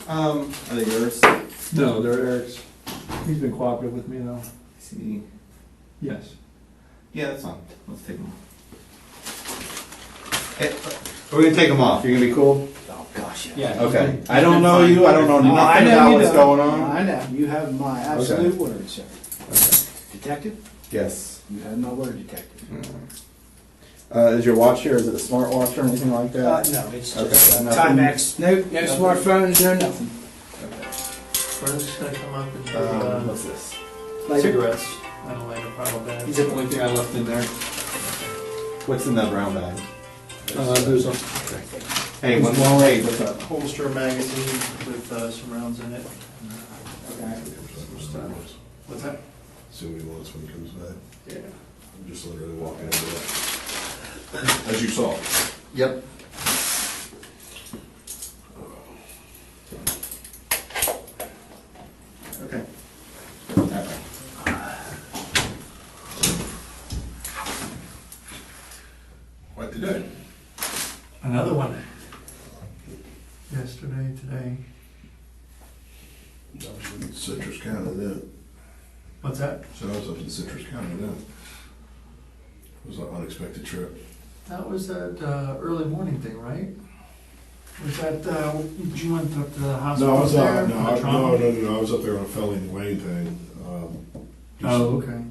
Are they yours? No, they're Eric's. He's been cooperative with me though. See. Yes. Yeah, that's fine. Let's take them off. Hey, we're gonna take them off. You're gonna be cool? Oh, gosh, Yeah. Okay. I don't know you. I don't know Oh, I nothing know about you what's don't. going on. I know. You have my absolute word, sir. Okay. Detective? Yes. You have my word, detective. Is your watch here? Is it a smart watch or anything like that? No, it's Okay. just Nothing? Timex. No smartphones, no nothing. Where's this gonna come up in the What's this? cigarettes? I don't like a pile bag. He's the only thing I left in there. What's in that brown bag? There's a. Hey, one more. Hey, What's up? Holster magazine with some rounds in it. What's that? Assume he wants when he comes back. Yeah. I'm just literally walking into that. As you saw. Yep. Okay. What today? Another one. Yesterday, today. I was in Citrus County then. What's that? So I was up in Citrus County then. It was an unexpected trip. That was that early morning thing, right? Was that, you went up to the hospital No, I was there? no, for the no, trauma? no, I was up there on a felony in Wayne thing. Just Oh, okay.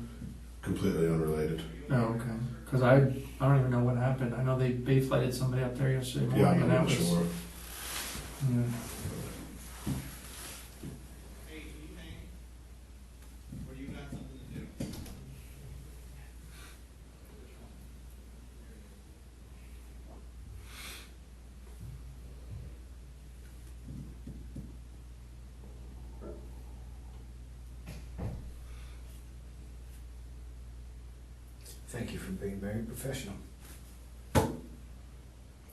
completely unrelated. Oh, okay. Because I don't even know what happened. I know they flighted somebody up there yesterday morning. Yeah, I'm and not that even was, sure. Yeah. Thank you for being very professional. That's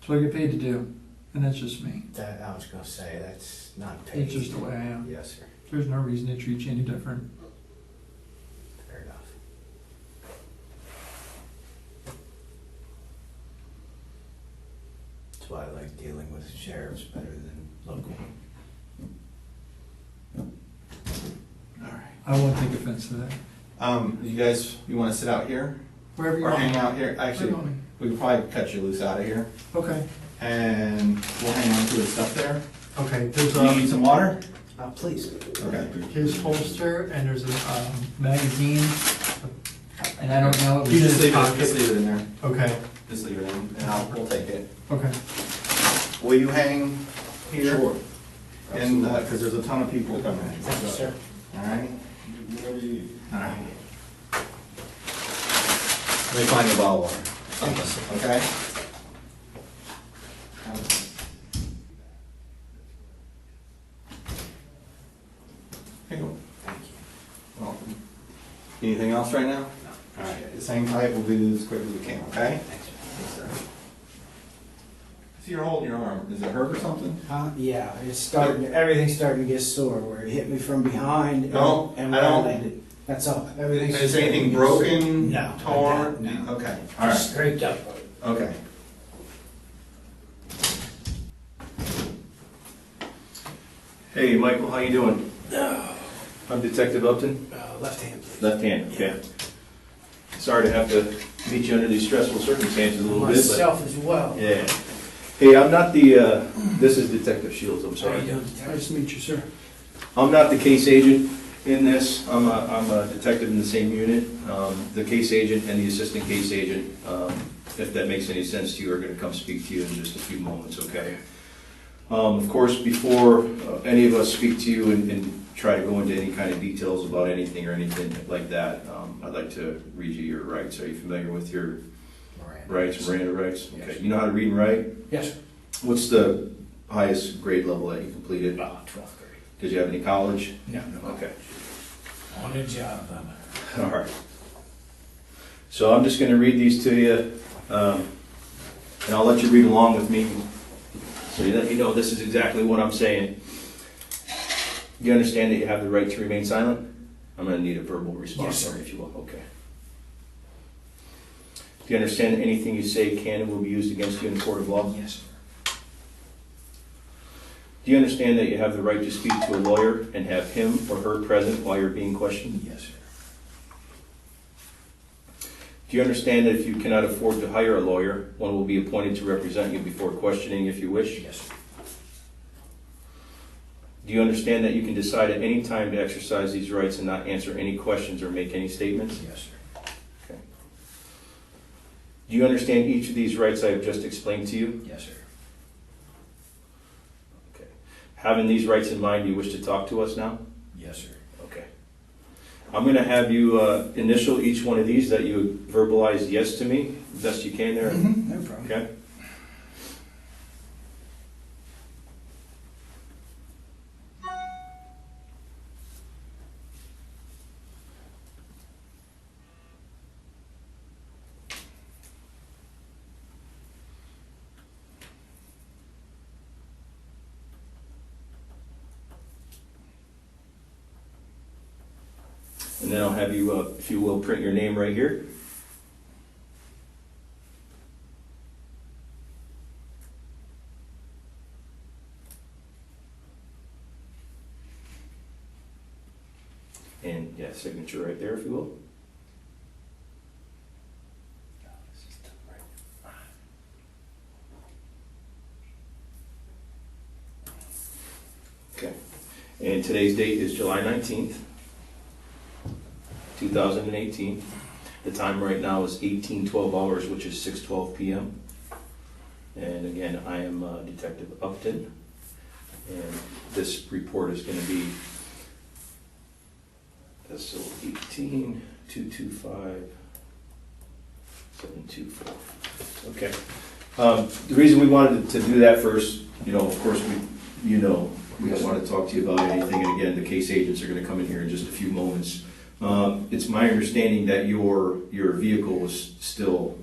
what I get paid to do, and that's just me. That, I was gonna say, that's not paid. It's just the way I am. Yes, sir. There's no reason to treat you any different. Fair enough. That's why I like dealing with sheriffs better than local. I won't take offense to that. You guys, you wanna sit out here? Wherever you Or want. hang out here? Actually, Wherever you want me. we could probably cut you loose out of here. Okay. And we'll hang on to his stuff there. Okay. There's Do you need some water? Please. Okay. his holster, and there's a magazine, and I don't know. It was You in just his leave it, pocket. just leave it in there. Okay. Just leave it in, and we'll take it. Okay. Will you hang here? Sure. And, cause there's a ton of people coming. Thank you, sir. Alright? Whatever you need. Alright. Let me find you a bottle of water. Okay? Here you go. Thank you. Welcome. Anything else right now? No. Alright, the same type, we'll do this as quick as we can, okay? Thanks, sir. Yes, sir. See, you're holding your arm. Is it hurt or something? Yeah, it's starting, everything's starting to get sore, where it hit me from behind No, and I where I don't- landed. That's all, everything's. Is anything broken? No. Torn? No. Okay, Just alright, scraped up. okay. Hey, Michael, how you doing? I'm Detective Upton. Left hand, please. Left hand, okay. Sorry to have to meet you under these stressful circumstances a little bit, Myself as well. but... Yeah. Hey, I'm not the, this is Detective Shields, I'm How sorry. you doing, Detective? Nice to meet you, sir. I'm not the case agent in this. I'm a detective in the same unit. The case agent and the assistant case agent, if that makes any sense to you, are gonna come speak to you in just a few moments, okay? Of course, before any of us speak to you and try to go into any kind of details about anything or anything like that, I'd like to read you your rights. Are you familiar with your rights, Miranda rights? Yes. Okay. You know how to read and write? Yes, sir. What's the highest grade level that you completed? 12th grade. Did you have any college? No. Okay. On the job, All right. So I'm just going to read these to you, and I'll let you read along with me, so you know this is exactly what I'm saying. You understand that you have the right to remain silent? I'm going to need a verbal response, Yes, sir. if you will. Okay. Do you understand that anything you say can and will be used against you in a court of law? Yes, sir. Do you understand that you have the right to speak to a lawyer and have him or her present while you're being questioned? Yes, sir. Do you understand that if you cannot afford to hire a lawyer, one will be appointed to represent you before questioning if you wish? Yes, sir. Do you understand that you can decide at any time to exercise these rights and not answer any questions or make any statements? Yes, sir. Okay. Do you understand each of these rights I have just explained to you? Yes, sir. Okay. Having these rights in mind, do you wish to talk to us now? Yes, sir. Okay. I'm going to have you initial each one of these that you verbalize yes to me, best you can there. No problem. Okay. And then I'll have you, if you will, print your name right here. And yeah, signature right there, if you will. Okay. And today's date is July 19th. 2018. The time right now is 18:12 hours, which is 6:12 p.m. And again, I am Detective Upton, and this report is going to be SO 18-225-724. Okay. The reason we wanted to do that first, of course, we don't want to talk to you about anything. And again, the case agents are going to come in here in just a few moments. It's my understanding that your vehicle is still.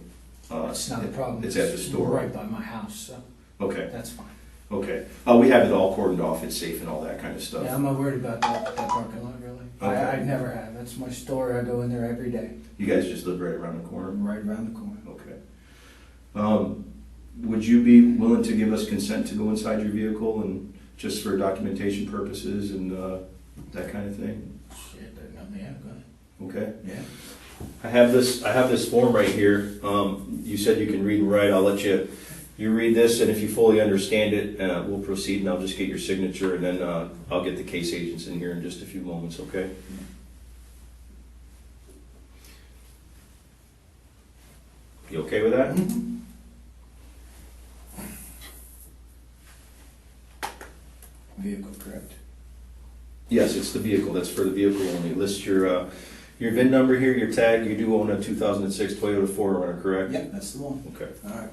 It's not a problem. It's at the store. Right by my house, so Okay. that's fine. Okay. We have it all cordoned off. It's safe and all that kind of stuff. Yeah, I'm not worried about that parking lot, really. Okay. I never have. That's my store. I go in there every day. You guys just live right around the corner. Right around the corner. Okay. Would you be willing to give us consent to go inside your vehicle and just for documentation purposes and that kind of thing? Shit, there's nothing. Yeah, go ahead. Okay. Yeah. I have this form right here. You said you can read and write. I'll let you read this, and if you fully understand it, we'll proceed, and I'll just get your signature, and then I'll get the case agents in here in just a few moments, okay? You okay with that? Mm-hmm. Vehicle, correct? Yes, it's the vehicle. That's for the vehicle only. List your VIN number here, your tag. You do own a 2006 Toyota 4Runner, correct? Yep, that's the one. Okay. All right.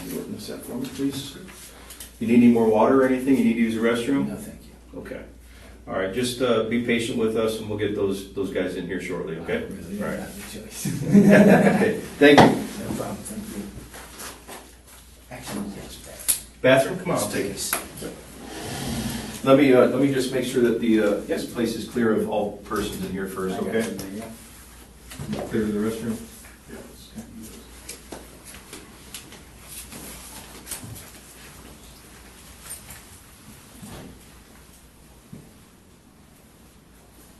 You witness that for me, please. You need any more water or anything? You need to use the restroom? No, thank you. Okay. All right, just be patient with us, and we'll get those guys in here shortly, okay? I really All don't right. have a choice. Okay, thank you. No problem, thank you. Actually, yes, Bathroom, come on, I'll take it. Let me just make sure that this place is clear of all persons in here first, okay? Clear to the restroom?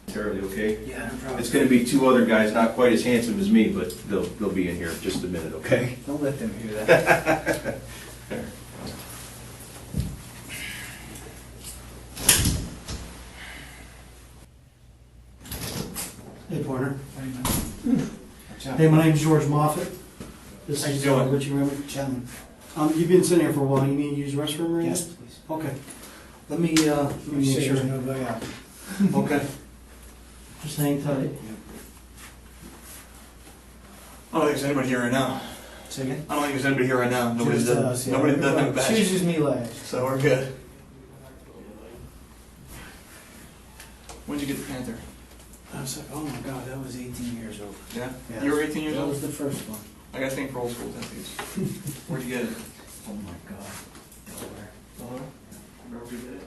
Entirely okay? Yeah, no problem. It's gonna be two other guys, not quite as handsome as me, but they'll be in here in just a minute, okay? Don't let them hear that. Hey, Porter. Watch out. Hey, my name's George Moffett. This How you is doing? Richie Raymond. Gentlemen. You've been sitting here for a while. You need to use the restroom right Yes, please. now? Okay. Let me make sure. There's nobody out. Okay. Just hang tight. I don't think there's anybody here right now. Say again? I don't think there's anybody here right now. Nobody's Just done. us, yeah. Nobody's done that batch. Chooses me last. So we're good. When'd you get the Panther? I was like, oh my god, that was 18 years old. Yeah? Yeah. You were 18 years That old? was the first one. I got a thing for old school tattoos. Where'd you get it? Oh my god. Delaware. Delaware? Where did you get it?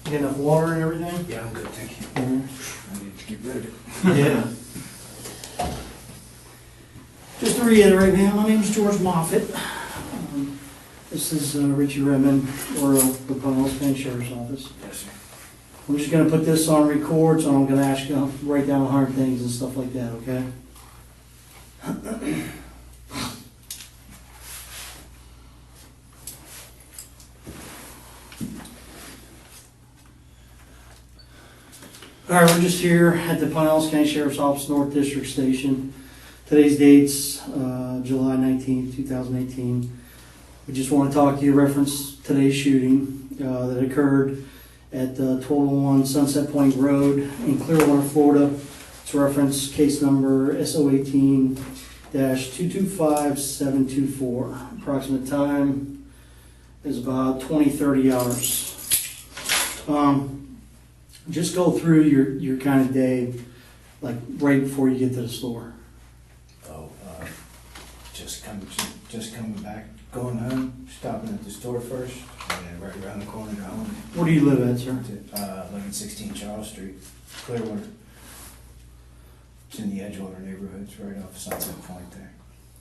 You got enough water and everything? Yeah, I'm good, thank you. Mhm. I need to get rid of it. Yeah. Just to reiterate, man, my name's George Moffett. This is Richie Redmond, or the Punahou County Sheriff's Office. Yes, sir. I'm just gonna put this on record, so I'm gonna ask you to write down hard things and stuff like that, okay? All right, we're just here at the Pinellas County Sheriff's Office North District Station. Today's date's July 19th, 2018. We just want to talk to you, reference today's shooting that occurred at 1201 Sunset Point Road in Clearwater, Florida. It's reference case number SO18-225724. Approximate time is about 20-30 hours. Just go through your kind of day, like right before you get to the store. Oh, just coming back, going home, stopping at the store first, and then right around the corner to home. Where do you live at, sir? 1116 Charles Street, Clearwater. It's in the Edgewater neighborhood, it's right off Sunset Point there.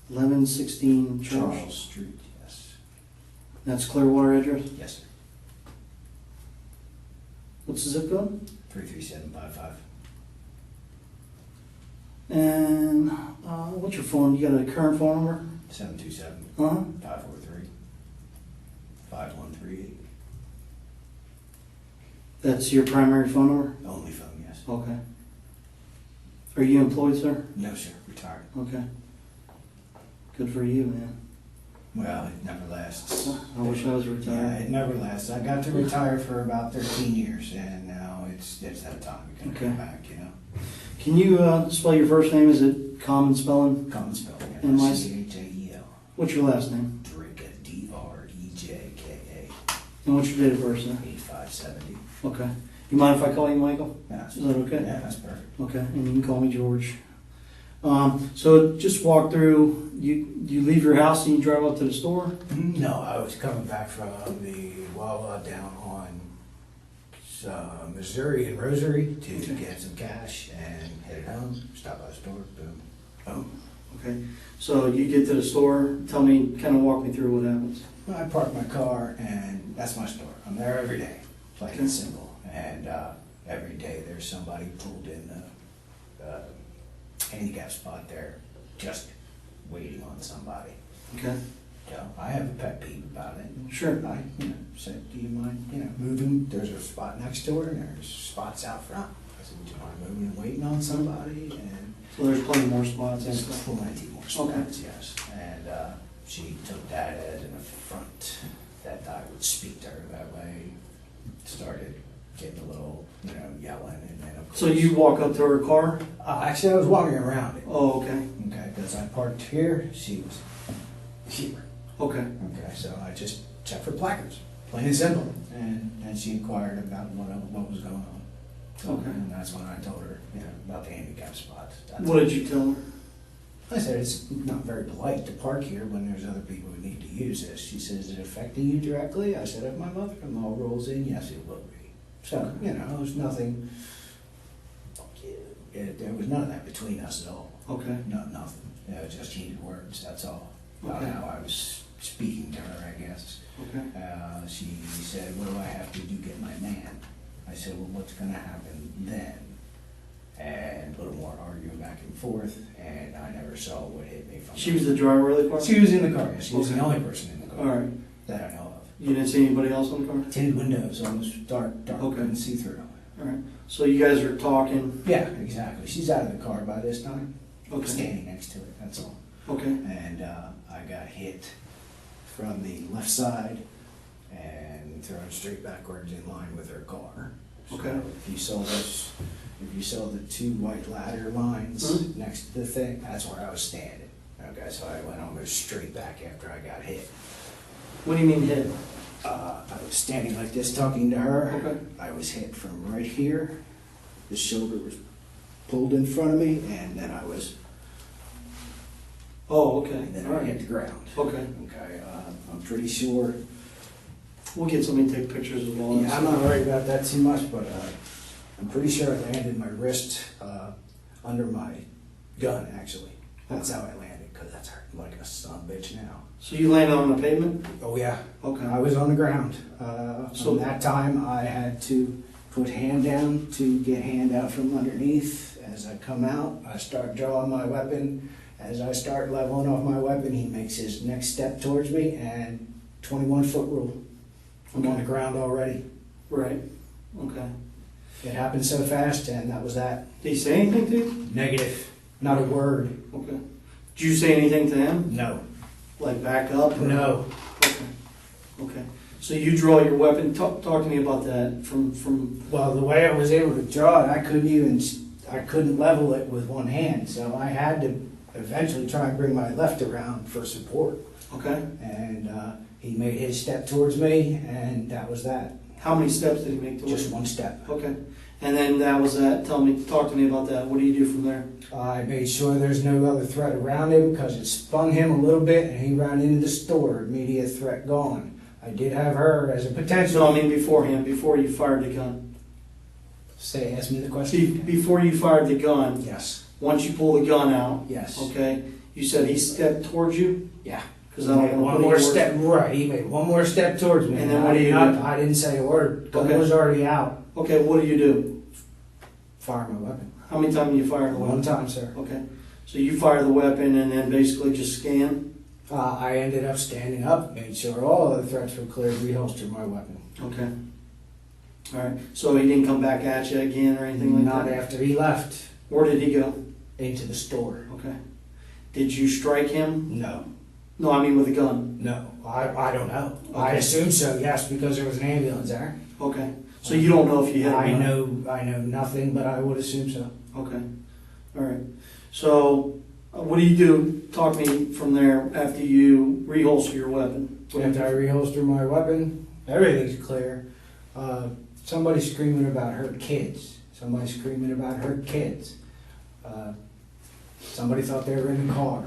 1116 Charles. Charles Street, yes. That's Clearwater address? Yes, sir. What's the zip code? 33755. And what's your phone? You got a current phone number? 727 Uh-huh. 543 5138. That's your primary phone number? Only phone, yes. Okay. Are you employed, sir? No, sir, retired. Okay. Good for you, man. Well, it never lasts. I wish I was Yeah, retired. it never lasts. I got to retire for about 13 years, and now it's that time. We can Okay. come back, you know. Can you spell your first name? Is it common spelling? Common spelling. And my- Chajel. What's your last name? Drejka, Drejka. And what's your date of birth, sir? 8570. Okay. You mind if I call you Michael? That's Is that okay? Yeah, that's perfect. Okay, and you can call me George. So just walk through, you leave your house and you drive up to the store? No, I was coming back from the Wawa down on Missouri and Rosary to Okay. get some cash and headed home. Stop by the store, boom. Home. Okay, so you get to the store, tell me, kind of walk me through what happens. I park my car, and that's my store. I'm there every day, plain Okay. and simple. And every day there's somebody pulled in the handicap spot there, just waiting on somebody. Okay, So I have a pet peeve about it. sure. I, said, do you mind, moving? There's a spot next door, and there's spots out front. I said, do you mind moving and waiting on somebody? And So there's plenty more spots and there's stuff. plenty more spots, yes. And she took that as an affront that I would speak to her that way. Started getting a little, yelling, and then of course. So you walk up to her car? Actually, I was walking around it. Oh, okay, Okay, because I parked here, she was here. okay. Okay, so I just checked for placards, plain and simple. And she inquired about what was going on. Okay. And that's when I told her, about the handicap spots. That's What did you tell her? I said, it's not very polite to park here when there's other people who need to use this. She says, is it affecting you directly? I said, if my mother-in-law rolls in, yes, it will be. So, there's nothing, there was none of that between us at all. Okay, No, nothing. It was just heated words, that's all. About Okay. how I was speaking to her, I guess. okay. She said, what do I have to do to get my man? I said, well, what's gonna happen then? And a little more arguing back and forth, and I never saw what hit me from She was the driver of the car? She was in the car, yes. She was Okay. the only person in the car. All right. That I know of. You didn't see anybody else in the car? Tinted windows, almost dark, Okay. couldn't see through. All right. So you guys are talking? Yeah, exactly. She's out of the car by this time. Okay. Standing next to it, that's all. Okay. And I got hit from the left side and thrown straight backwards in line with her car. Okay. So if you saw the two white ladder lines Mhm. next to the thing, that's where I was standing. Okay, so I went almost straight back after I got hit. What do you mean hit? I was standing like this talking to her. Okay. I was hit from right here. The shoulder was pulled in front of me, and then I was, Oh, okay. and then All I hit right. the ground. Okay. Okay, I'm pretty sure We'll get somebody to take pictures of all Yeah, I'm not worried about that too much, but I'm pretty sure I landed my wrist under my gun, actually. That's how I landed, because that's hurting like a son of a bitch now. So you landed on the pavement? Oh, yeah. Okay. I was on the ground. So- So that time I had to put hand down to get hand out from underneath. As I come out, I start drawing my weapon. As I start leveling off my weapon, he makes his next step towards me, and 21-foot rule. I'm on the ground already. Right. Okay. It happened so fast, and that was that. Did he say anything to you? Negative. Not a word. Okay. Did you say anything to him? No. Like back up? Or? No. Okay. Okay. So you draw your weapon. Talk to me about that. From. Well, the way I was able to draw it, I couldn't level it with one hand, so I had to eventually try and bring my left around for support. Okay. And he made his step towards me, and that was that. How many steps did he make towards Just you? one step. Okay. And then that was that. Talk to me about that. What do you do from there? I made sure there's no other threat around him because it spun him a little bit, and he ran into the store. Immediate threat gone. I did have her as a potential. No, I mean beforehand, before you fired the gun. Ask me the question. Before you fired the gun, Yes. once you pull the gun out, Yes. okay, you said he stepped towards you? Yeah. Because He I don't made want to one put more any words- step. Right. He made one more step towards me. And then what do you do? I didn't say a word. Gun Okay. was already out. Okay, what do you do? Fire my weapon. How many times do you fire the One weapon? time, sir. Okay, so you fire the weapon and then basically just scan? I ended up standing up, made sure all the threats were cleared, reholstered my weapon. Okay. All right, so he didn't come back at you again or anything like Not that? after he left Where did he go? into the store. Okay. Did you strike him? No, No, I mean with a gun. no, I don't know. I Okay. assume so, yes, because there was an ambulance there. Okay, so you don't know if you hit him? I know nothing, but I would assume so. Okay, all right. So, what do you do? Talk me from there after you reholster your weapon. What do you After I reholster my weapon, everything's clear. Somebody screaming about hurt kids. Somebody screaming about hurt kids. Somebody thought they were in the car.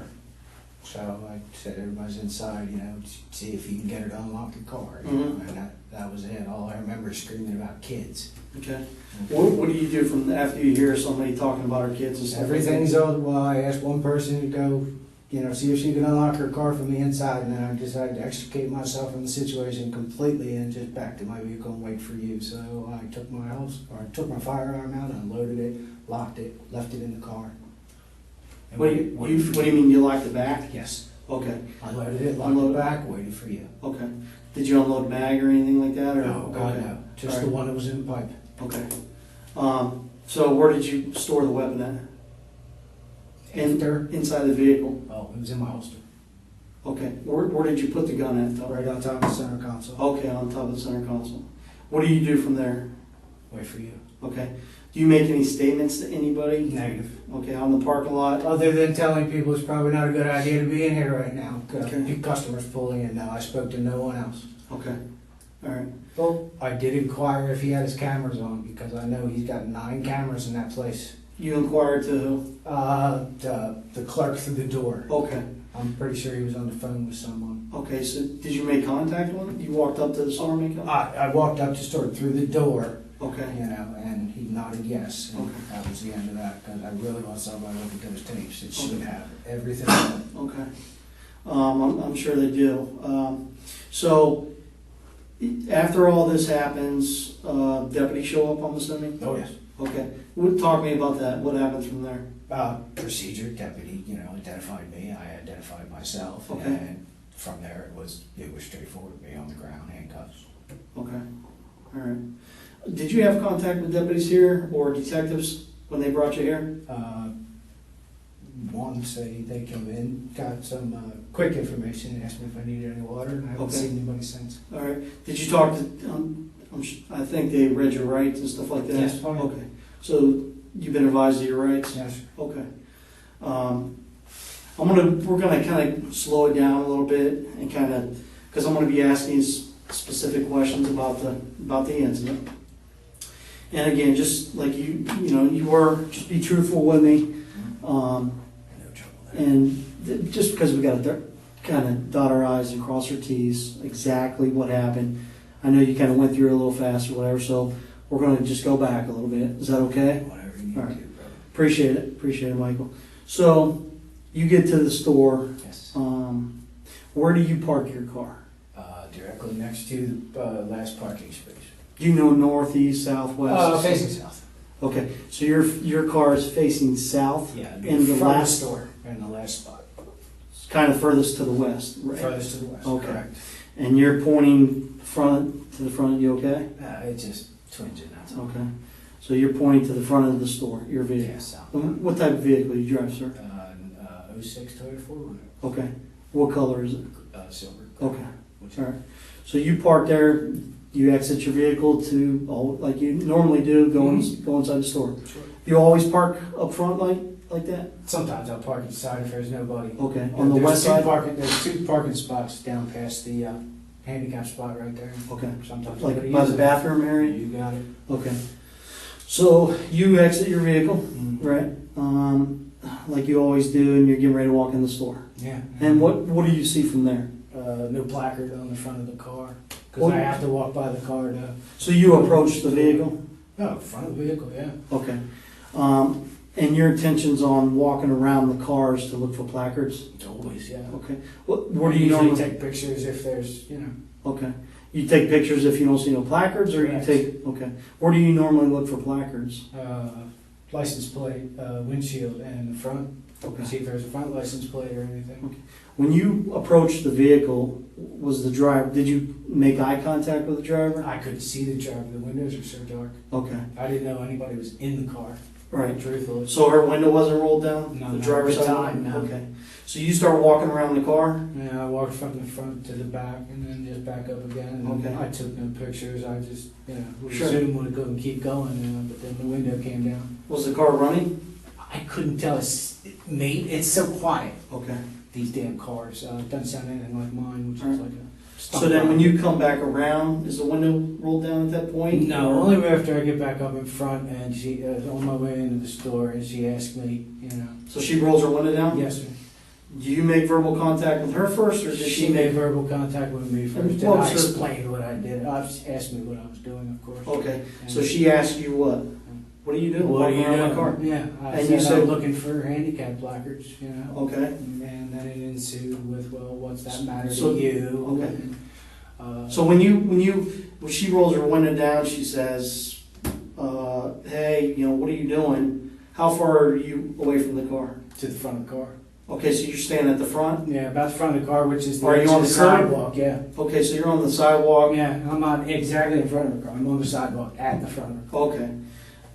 So I said, everybody's inside, see if you can get her to unlock the car. Mhm. And that was it. All I remember is screaming about kids. Okay. What do you do from after you hear somebody talking about our kids and stuff? Everything's all, well, I asked one person to go, see if she can unlock her car from the inside, and then I decided to extricate myself from the situation completely and just back to my vehicle and wait for you. So I took my firearm out, unloaded it, locked it, left it in the car. And What do you mean you locked it back? Yes. Okay, Unloaded it, locked it back, waited for you. okay. Did you unload mag or anything like that? Or? No, God, Okay. no. Just All the right. one that was in the pipe. Okay. So where did you store the weapon at? After, Inside the vehicle. oh, it was in my holster. Okay. Where did you put the gun at though? Right on top of the center console. Okay, on top of the center console. What do you do from there? Wait for you. Okay. Do you make any statements to anybody? Negative. Okay, on the parking lot? Other than telling people it's probably not a good idea to be in here right now. Okay. Customers pulling in now. I spoke to no one else. Okay. All right. Well, I did inquire if he had his cameras on because I know he's got 9 cameras in that place. You inquired to who? The clerk through the door. Okay. I'm pretty sure he was on the phone with someone. Okay, so did you make contact with him? You walked up to the store and make contact? I walked up to store through the door, Okay. and he nodded yes. And Okay. that was the end of that because I really want somebody to look at those tapes. It should Okay. have everything on it. Okay. I'm sure they do. So, after all this happens, deputies show up, I'm assuming? Oh, yes. Okay. Talk to me about that. What happens from there? Procedure, deputy, identified me, I identified myself, Okay. and from there it was straightforward, me on the ground, handcuffs. Okay. All right. Did you have contact with deputies here or detectives when they brought you here? Once they came in, got some quick information, asked me if I needed any water, and I haven't Okay. seen anybody since. All right. Did you talk to, I think they read your rights and stuff like that? Yes. Oh, yeah. Okay. So you've been advised of your rights? Yes, sir. Okay. We're gonna kind of slow it down a little bit and kind of, because I'm gonna be asking specific questions about the incident. And again, just like you were, just be truthful with me. No trouble there. And just because we got to kind of dot our I's and cross our T's, exactly what happened. I know you kind of went through it a little fast or whatever, so we're going to just go back a little bit. Is that okay? Whatever you need All to right. do, brother. Appreciate it, Michael. So you get to the store. Yes. Where do you park your car? Directly next to the last parking space. Do you know north, east, south, west? Facing south. Okay, so your car is facing south, Yeah, In in the the front of the last- store, in the last spot. it's kind of furthest to the west, right? Furthest to the west, Okay. correct. And you're pointing to the front. You okay? It just twinging, that's all. Okay. So you're pointing to the front of the store, your vehicle. Yeah, south. What type of vehicle do you drive, sir? 06 Toyota 4Runner, Okay. What color is it? silver. Okay. Which- All right. So you park there. You exit your vehicle to like you normally do, go inside the store. Sure. You always park up front like that? Sometimes I'll park inside if there's nobody. Okay. On the There's west side? There's two parking spots down past the handicap spot right there. Okay. Sometimes Like nobody by the uses it. bathroom area? You got it. Okay. So you exit your vehicle, Mhm. right? Like you always do, and you're getting ready to walk in the store. Yeah. And what do you see from there? No placard on the front of the car, because What- I have to walk by the car to. So you approach the vehicle? No, front of the vehicle, yeah. Okay. And your intention's on walking around the cars to look for placards? Always, yeah. Okay. Where do I you usually normally take pictures if there's, Okay. You take pictures if you don't see no placards, or Correct. you take? Okay. Where do you normally look for placards? license plate, windshield, and the front. Okay. See if there's a front license plate or anything. When you approached the vehicle, was the driver? Did you make eye contact with the driver? I couldn't see the driver. The windows are so dark. Okay. I didn't know anybody was in the car. Right. Truthfully. So her window wasn't rolled down? No, The not driver's at the side? time, no. Okay. So you start walking around the car? Yeah, I walked from the front to the back and then just back up again. And Okay. I took no pictures. I just, would Sure. assume would go and keep going. But then the window came down. Was the car running? I couldn't tell. It's so quiet. Okay. These damn cars. It doesn't sound anything like mine, which is Alright. like a. So then when you come back around, is the window rolled down at that point? No, Or- only after I get back up in front and she on my way into the store and she asked me, So she rolls her window down? yes, sir. Do you make verbal contact with her first, or did She made verbal contact with me first, and what I was her- explained what I did. She asked me what I was doing, of course. Okay, And so she asked you what? What are you doing? what are Walking you around doing? my car? Yeah, I And said you said- I'm looking for handicap placards, Okay, And then it ensued with, well, what's that matter So- to you? okay. And, so when she rolls her window down, she says, hey, what are you doing? How far are you away from the car? to the front of the car. Okay, so you're standing at the front? Yeah, about the front of the car, which is the Are you edge on of the the curb? sidewalk. Yeah. Okay, so you're on the sidewalk? Yeah, I'm not exactly in front of the car. I'm on the sidewalk at the front of the car. Okay.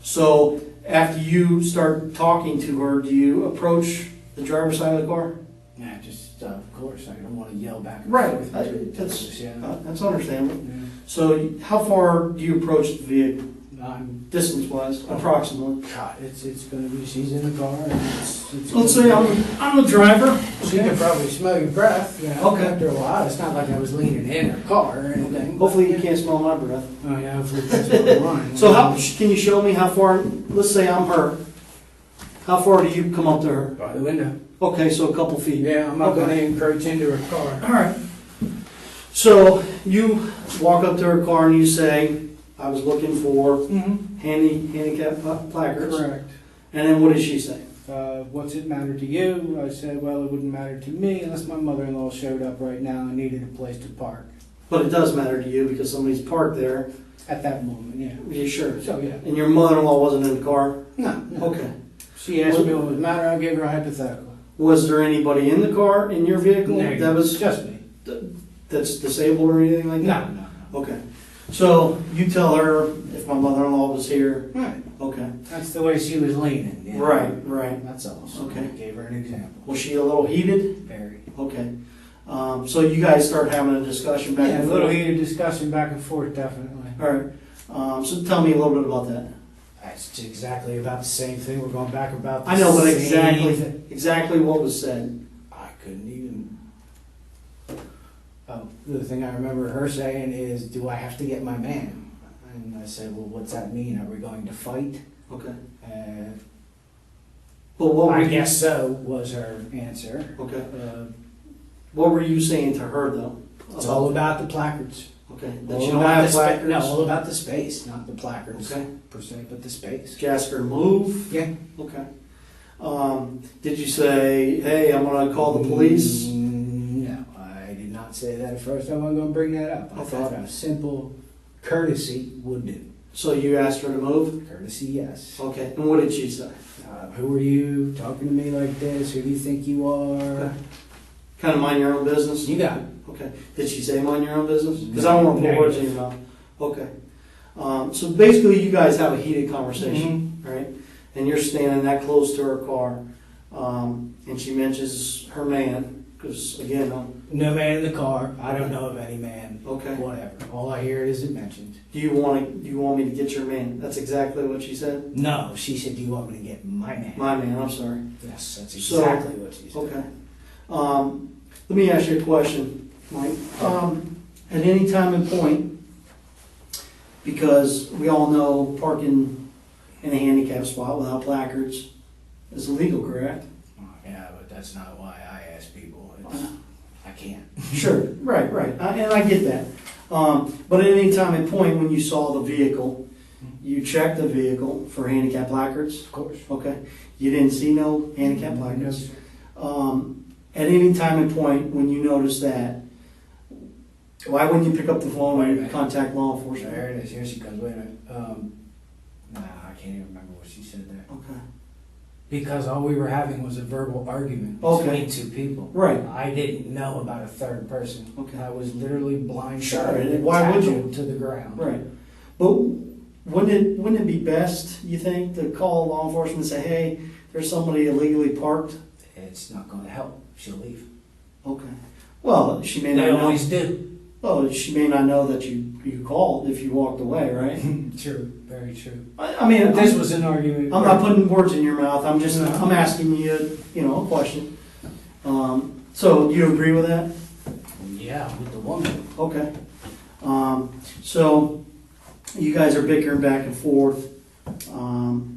So after you start talking to her, do you approach the driver's side of the car? Yeah, just of course. I don't want to yell back and Right, forth. that's- yeah. That's understandable. Yeah. So how far do you approach the vehicle, I'm, distance-wise, approximately? God, it's gonna be. She's in the car. And it's Let's say I'm the driver. She can probably smell your breath. Okay. After a while, it's not like I was leaning in her car or anything. Hopefully you can't smell my breath. Oh yeah, hopefully that's not mine. So can you show me how far, let's say I'm her, how far do you come up to her? By the window. Okay, so a couple feet. Yeah, I'm not Okay. gonna encroach into her car. All right. So you walk up to her car and you say, I was looking for Mm-hmm. handicap placards. Correct. And then what did she say? What's it matter to you? I said, well, it wouldn't matter to me unless my mother-in-law showed up right now and needed a place to park. But it does matter to you because somebody's parked there. At that moment, yeah. Are you sure? So yeah. And your mother-in-law wasn't in the car? No. Okay. She asked me what was the matter. I gave her a hypothetical. Was there anybody in the car, in your vehicle, Negative. that was Just me. that's disabled or anything like No, that? no. Okay. So you tell her if my mother-in-law was here. Right. Okay. That's the way she was leaning. Yeah. Right. That's all. So Okay. I gave her an example. Was she a little heated? Very. Okay. So you guys start having a discussion back Yeah, a and little forth. heated discussion back and forth, definitely. All right. So tell me a little bit about that. It's exactly about the same thing. We're going back about the I know, but same exactly what was said. I couldn't even. Oh, the thing I remember her saying is, "Do I have to get my man?" And I said, "Well, what's that mean? Are we going to fight?" Okay. Uh, But what were I you, guess so was her answer. Okay. What were you saying to her though? It's all about the placards. Okay, that All you don't about have the spa- placards? No, all about the space, not the placards Okay. per se, but the space. Did you ask her to move? Yeah. Okay. Did you say, hey, I'm gonna call the police? No, I did not say that at first. I'm gonna bring that up. I Okay. thought a simple courtesy would do. So you asked her to move? Courtesy, yes. Okay, and what did she say? Who are you talking to me like this? Who do you think you are? Kind of mind your own business? You got it. Okay. Did she say mind your own business? Because I don't want to put Negative. words in your mouth. Okay. So basically, you guys have a heated conversation, right? And you're standing that close to her car, and she mentions her man, because again, No man in the car. I don't know of any man. okay. Whatever. All I hear is it mentioned. Do you want me to get your man? That's exactly what she said. No, she said, "Do you want me to get my man?" My man. I'm sorry. Yes, that's So- exactly what she said. Okay. Let me ask you a question, Mike. At any time and point, because we all know parking in a handicap spot without placards is illegal, correct? Oh, yeah, but that's not why I ask people. It's, I can't. Sure, right, and I get that. But at any time and point when you saw the vehicle, you checked the vehicle for handicap placards? Of course. Okay. You didn't see no handicap placards? No. At any time and point when you noticed that, why wouldn't you pick up the phone Wait a and minute. contact law enforcement? There it is. Here she comes. Wait a minute. Nah, I can't even remember what she said there. Okay. Because all we were having was a verbal argument Okay. between two people. Right. I didn't know about a third person. Okay. I was literally blindsided Sure, and why would you? tackled to the ground. Right. But wouldn't it be best, you think, to call law enforcement and say, hey, there's somebody illegally parked? It's not going to help. She'll leave. Okay. Well, she may not They know. always do. Well, she may not know that you called if you walked away, right? True. Very true. I mean, But this was an argument. I'm not putting words in your mouth. I'm just No. I'm asking you, a question. So you agree with that? Yeah, with the woman. Okay. So you guys are bickering back and forth.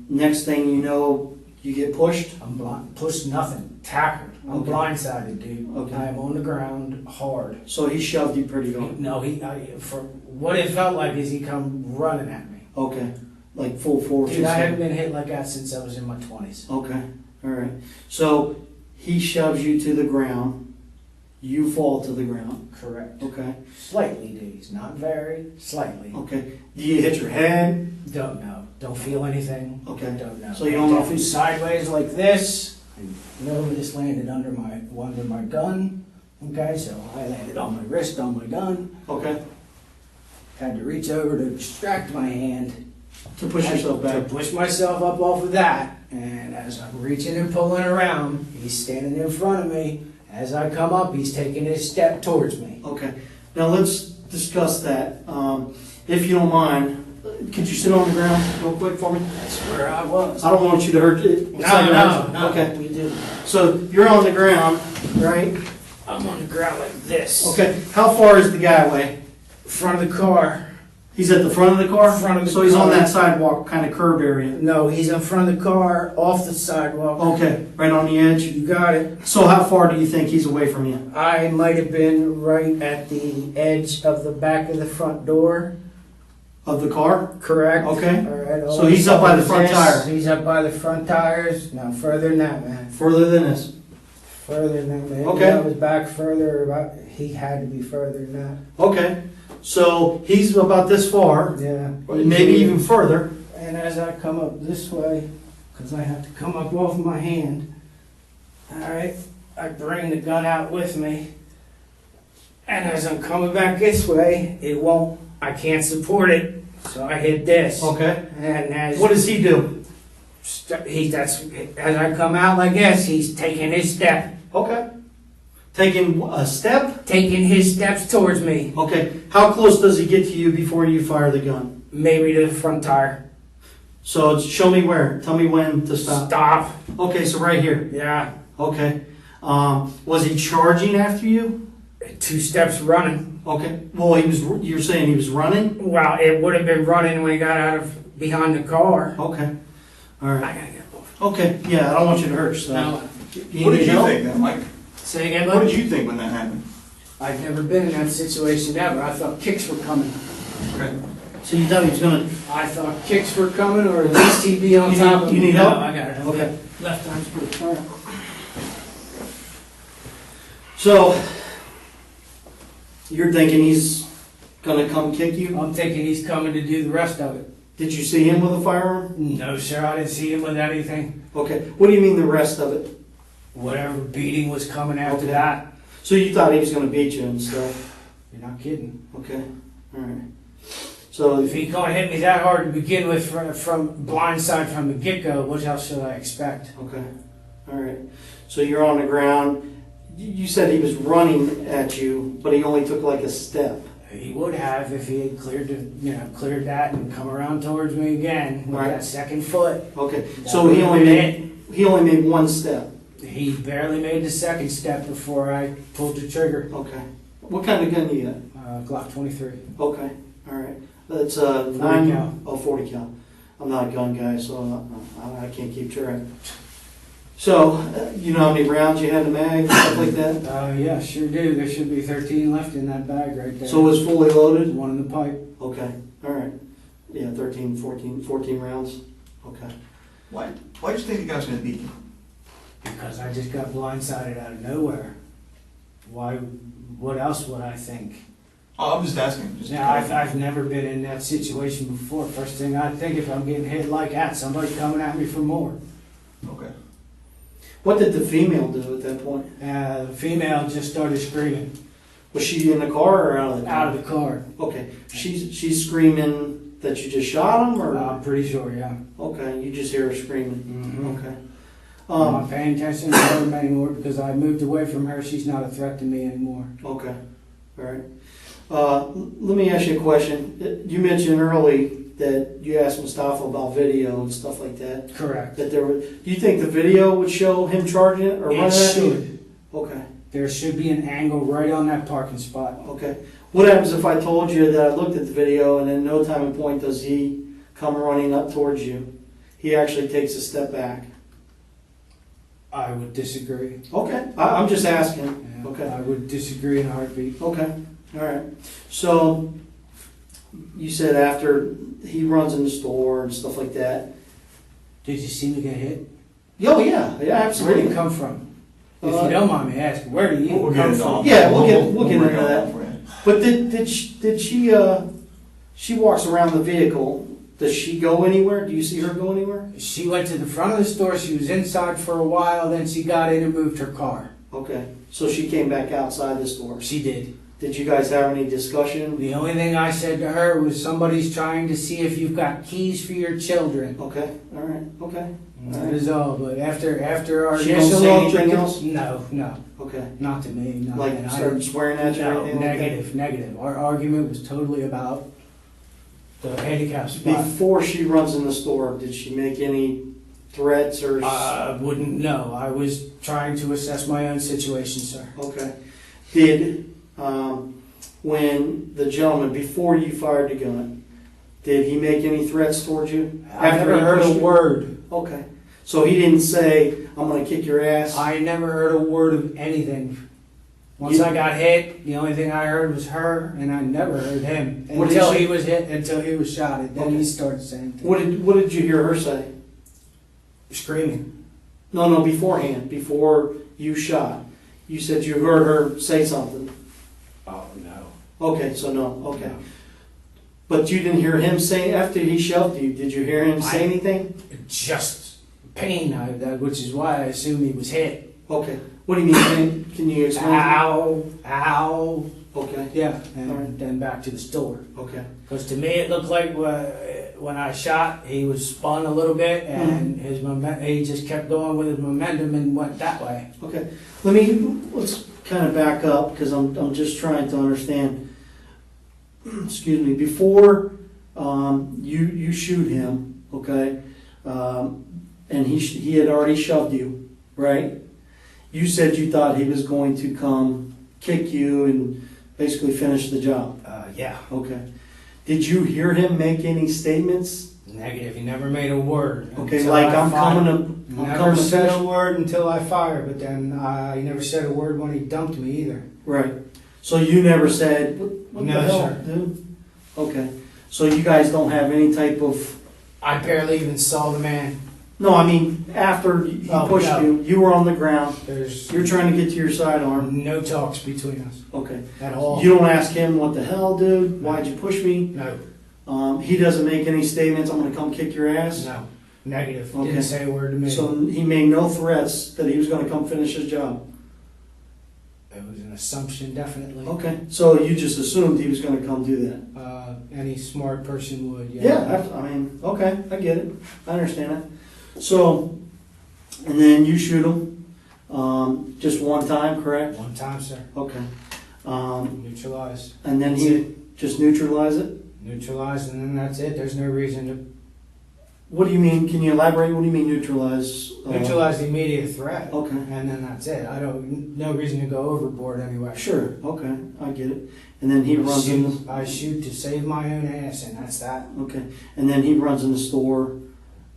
Next thing you know, you get pushed. I'm blind. Pushed nothing. Tackled. I'm Okay. blindsided, dude. Okay. I am on the ground hard. So he shoved you pretty hard. No, for what it felt like is he come running at me. Okay. Like full force. Dude, I haven't been hit like that since I was in my 20s. Okay. All right. So he shoves you to the ground. You fall to the ground. Correct. Okay. Slightly, dude. Not very. Slightly. Okay. Do you hit your head? Don't know. Don't feel anything. Okay. Don't know. So you don't know if Definitely he's sideways like this. I know this landed under my gun. Okay, so I landed on my wrist on my gun. okay. Had to reach over to extract my hand. To push yourself To back. push myself up off of that. And as I'm reaching and pulling around, he's standing in front of me. As I come up, he's taking his step towards me. Okay. Now let's discuss that. If you don't mind, could you sit on the ground real quick for me? That's where I was. I don't want you to hurt it. No. Okay. We do. So you're on the ground, right? I'm on the ground like this. Okay. How far is the guy away? Front of the car. He's at the front of the car? Front of the So he's on car. that sidewalk, kind of curb area. No, he's in front of the car, off the sidewalk. Okay. Right on the edge? You got it. So how far do you think he's away from you? I might have been right at the edge of the back of the front door. Of the car? Correct. Okay. All right. So he's up by the front tire. He's up by the front tires. No, further than that, man. Further than this? Further than that, man. Okay. I was back further. He had to be further than that. Okay. So he's about this far, Yeah. maybe even further. And as I come up this way, because I have to come up off my hand, all right, I bring the gun out with me. And as I'm coming back this way, I can't support it. So I hit this. Okay. And as What does he do? as I come out like this, he's taking his step. Okay. Taking a step? Taking his steps towards me. Okay. How close does he get to you before you fire the gun? Maybe to the front tire. So show me where. Tell me when to stop. Stop. Okay, so right here. Yeah. Okay. Was he charging after you? 2 steps running. Okay. Well, you're saying he was running? Well, it would have been running when he got out of behind the car. Okay. All right. I gotta get off. Okay. Yeah, I don't want you to hurt yourself. Now, What did you think then, Mike? say again, What bud? did you think when that happened? I've never been in that situation ever. I thought kicks were coming. Okay. So you thought he was gonna, I thought kicks were coming, or at least he'd be on top of me. you need No, help? I got it. Okay. Left arm's pretty. All right. So, you're thinking he's gonna come kick you? I'm thinking he's coming to do the rest of it. Did you see him with a firearm? No, sir, I didn't see him with anything. Okay, what do you mean the rest of it? Whatever beating was coming after Okay. that. So you thought he was gonna beat you and stuff? You're not kidding. Okay, alright. So, If he can't hit me that hard to begin with from blindside from the get-go, what else should I expect? okay, alright. So you're on the ground. You said he was running at you, but he only took like a step. He would have if he had cleared that and come around towards me again with Right. that second foot. Okay, That so he would've only been made one step. He barely made the second step before I pulled the trigger. Okay. What kind of gun do you got? Glock 23. Okay, alright. That's 40 9 cal. Oh, 40 cal. I'm not a gun guy, so I can't keep track. So, you know how many rounds you had in the mag, stuff like that? Yeah, sure do. There should be 13 left in that bag right there. So it was fully loaded? One in the pipe. Okay, alright. Yeah, 13, 14 rounds. Okay. Why did you think the guy was gonna beat you? Because I just got blindsided out of nowhere. Why? What else would I think? Oh, I'm just asking. Just Now, I've never been in that situation before. First thing I think, if I'm getting hit like that, somebody's coming at me for more. Okay. What did the female do at that point? The female just started screaming Was she in the car or out of the car? out of the car. Okay, she's screaming that you just shot him, or? I'm pretty sure, yeah. Okay, you just hear her screaming. Mm-hmm. Okay. I'm not paying attention to her anymore because I moved away from her. She's not a threat to me anymore. Okay, all right. Let me ask you a question. You mentioned early that you asked Mustafa about video and stuff like that. Correct. That there were. Do you think the video would show him charging it or running It at you? should. Okay, There should be an angle right on that parking spot. okay. What happens if I told you that I looked at the video and in no time and point does he come running up towards you? He actually takes a step back. I would disagree. Okay, I'm just asking. Yeah, Okay. I would disagree in a heartbeat. Okay, all right. So you said after he runs in the store and stuff like that. Did you see me get hit? Oh yeah, Where did absolutely. it come from? If Uh, you don't mind me asking, where do you We'll come get it from? all. Yeah, we'll get work into it all that. for you. But did she walks around the vehicle? Does she go anywhere? Do you see her go anywhere? She went to the front of the store. She was inside for a while. Then she got in and moved her car. Okay, so she came back outside the store. She did. Did you guys have any discussion? The only thing I said to her was somebody's trying to see if you've got keys for your children. Okay, all right, okay, That is all. But after our She don't initial say anything else? No, okay. not to me. Not Like and I start didn't- swearing at you or No, anything like that? negative. Our argument was totally about the handicap spot. Before she runs in the store, did she make any threats or? I wouldn't know. I was trying to assess my own situation, sir. Okay. Did, when the gentleman, before you fired the gun, did he make any threats towards you? I After never he heard pushed a you? word. Okay. So he didn't say, I'm gonna kick your ass? I never heard a word of anything. Once You- I got hit, the only thing I heard was her, and I never heard him What did until she- he was hit, until he was shot. And then Okay. he started saying things. What did you hear her say? Screaming. No, beforehand, before you shot. You said you heard her say something. Oh no. Okay, so no, okay. But you didn't hear him say, after he shoved you, did you hear him say I- anything? Just pain, which is why I assume he was hit. Okay. What do you mean? Can you explain? Ow, ow. Okay, Yeah, and Alright. then back to the store. okay. Because to me, it looked like when I shot, he was spun a little bit, and he just kept going with his momentum and went that way. Okay, let's kind of back up, because I'm just trying to understand. Excuse me, before you shoot him, okay, and he had already shoved you, right? You said you thought he was going to come kick you and basically finish the job. Yeah. Okay. Did you hear him make any statements? Negative. He never made a word. Okay, until like I I'm fired. coming to. I'm Never coming to said finish. a word until I fired, but then he never said a word when he dumped me either. Right. So you never said, what the No, hell, sir. dude? Okay, so you guys don't have any type of, I barely even saw the man. no, I mean, after he Oh, pushed no. you were on the ground, There's you're trying to get to your sidearm. no talks between us Okay. at all. You don't ask him, what the hell, dude? Why'd you push me? No, He doesn't make any statements, I'm gonna come kick your ass? no, negative. Okay. Didn't say a word to me. So he made no threats that he was gonna come finish his job? It was an assumption, definitely. Okay, so you just assumed he was gonna come do that? Any smart person would. Yeah, I mean, okay, I get it, I understand it. So, and then you shoot him, just one time, correct? One time, sir. Okay. Neutralized. And then he just neutralize it? Neutralized, and then that's it. There's no reason to What do you mean, can you elaborate, what do you mean neutralize? neutralize the immediate threat. Okay, And then that's it. I don't, no reason to go overboard anyway. sure, okay, I get it. And then he runs in the, I shoot to save my own ass, and that's that. okay, and then he runs in the store,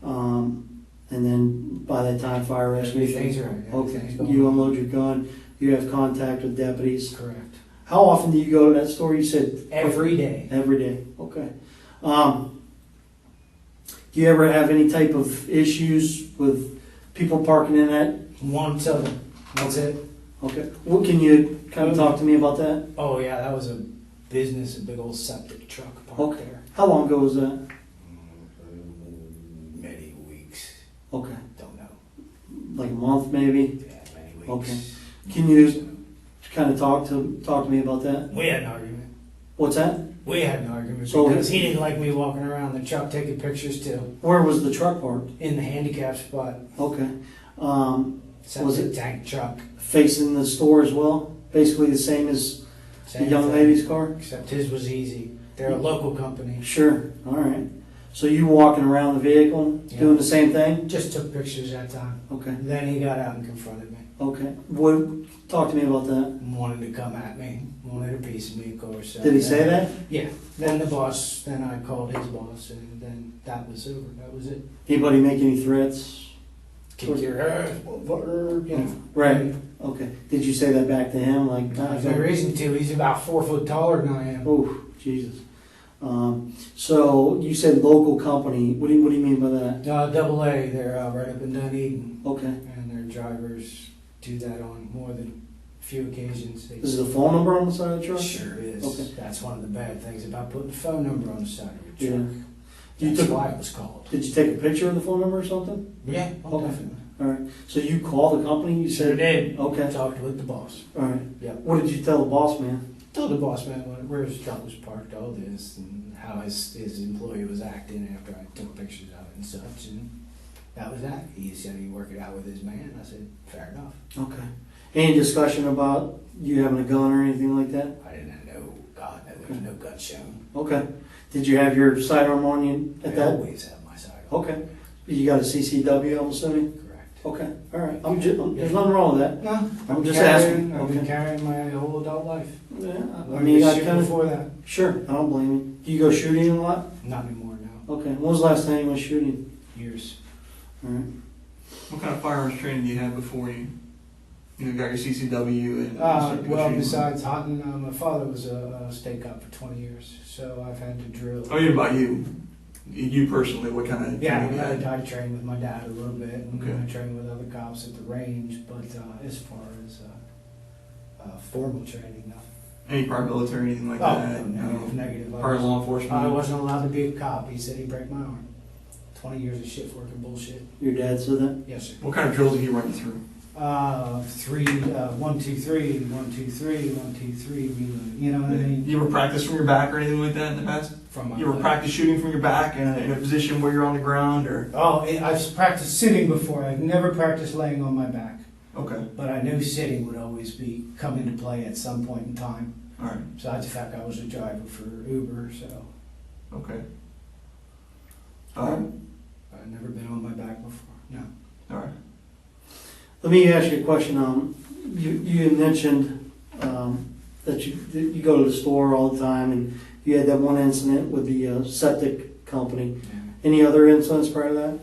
and then by that time, fire rescue. Everything's right. Okay, Everything's going you on. unload your gun, you have contact with deputies. Correct. How often do you go to that store? You said? Every day. Every day, okay. Do you ever have any type of issues with people parking in that? One to them. That's it. Okay, what, can you kind of talk to me about that? Oh yeah, that was a business, a big old septic truck parked Okay. there. How long ago was that? Many weeks. Okay, Don't know. like a month maybe? Yeah, many weeks. Okay. Can you kind of talk to me about that? We had an argument. What's that? We had an argument So- because he didn't like me walking around the truck taking pictures too. Where was the truck parked? In the handicap spot. Okay. Was Septic it- tank truck. Facing the store as well? Basically the same as the Same young thing. lady's car? Except his was easy. They're a local company. Sure, all right. So you walking around the vehicle, Yeah. doing the same thing? Just took pictures that time. Okay, Then he got out and confronted me. okay. What, talk to me about that. Wanted to come at me. Wanted a piece of me, of course. Did he say that? Yeah. Then the boss, then I called his boss, and then that was over. That was it. Anybody make any threats? Kick your ass, motherfucker, you know. Right, okay. Did you say that back to him, like? There's no reason to. He's about 4 foot taller than I am. Oh, Jesus. So you said local company, what do you mean by that? Double A, they're right up in Dunedin, Okay. and their drivers do that on more than a few occasions. They Is the phone number on the side of the truck? Sure is. Okay. That's one of the bad things about putting a phone number on the side of your Yeah. truck. You That's took- why it was called. Did you take a picture of the phone number or something? Yeah, Okay. definitely. All right, so you called the company, you Sure said? did. Okay, Talked with the boss. all right. Yep. What did you tell the boss man? Told the boss man where his truck was parked, all this, and how his employee was acting after I took pictures of it and such, and that was that. He said he'd work it out with his man. I said, fair enough. Okay. Any discussion about you having a gun or anything like that? I didn't know, God, no, there was no gun shown. Okay. Did you have your sidearm on you at I that? always have my side. Okay. You got a CCW, I'm assuming? Correct. Okay, all right. There's nothing wrong with that. No, I'm just asking. I've been Okay. carrying my whole adult life. Yeah, I Learned mean, to I shoot kind of, before that. sure, I don't blame you. Do you go shooting a lot? Not anymore now. Okay. When was the last time you went shooting? Years. All right. What kind of firearms training do you have before you got your CCW and started to go Well, shooting? besides hunting, my father was a state cop for 20 years, so I've had to drill. Oh, yeah, about you. You personally, what kind of Yeah, training you had? I trained with my dad a little bit, and Okay. I trained with other cops at the range, but as far as formal training, no. Any prior military, anything like Oh, that? negative. Prior law enforcement? I wasn't allowed to be a cop. He said he'd break my arm. 20 years of shift working bullshit. Your dad said that? Yes, sir. What kind of drills did he run you through? 1, 2, 3, 1, 2, 3, 1, 2, 3, reload. You know what I mean? You ever practice from your back or anything like that in the past? From my You ever practice shooting from your back in a position where you're on the ground or? I've practiced sitting before. I've never practiced laying on my back. Okay, But I knew sitting would always come into play at some point in time. all right, Besides the fact I was a driver for Uber, so okay. I've never been on my back before. No. All right. Let me ask you a question. You had mentioned that you go to the store all the time, and you had that one incident with the septic company. Any other incidents prior to that?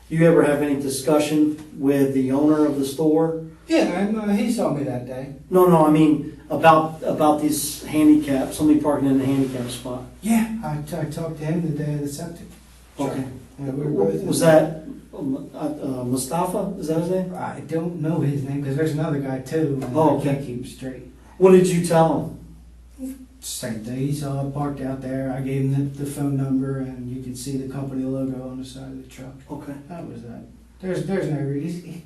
You ever have any discussion with the owner of the store Yeah, he saw me that day. No, I mean, about these handicap, somebody parking in a handicap spot. Yeah, I talked to him the day of the septic. Okay. Yeah, we were both- Was that Mustafa? Is that his name? I don't know his name, because there's another guy too, and Oh, I can't okay. keep straight. What did you tell Same thing, he saw it parked out there, I gave him the phone number, and you could see the company logo on the side of the truck. him? Okay. That was that. There's no reason,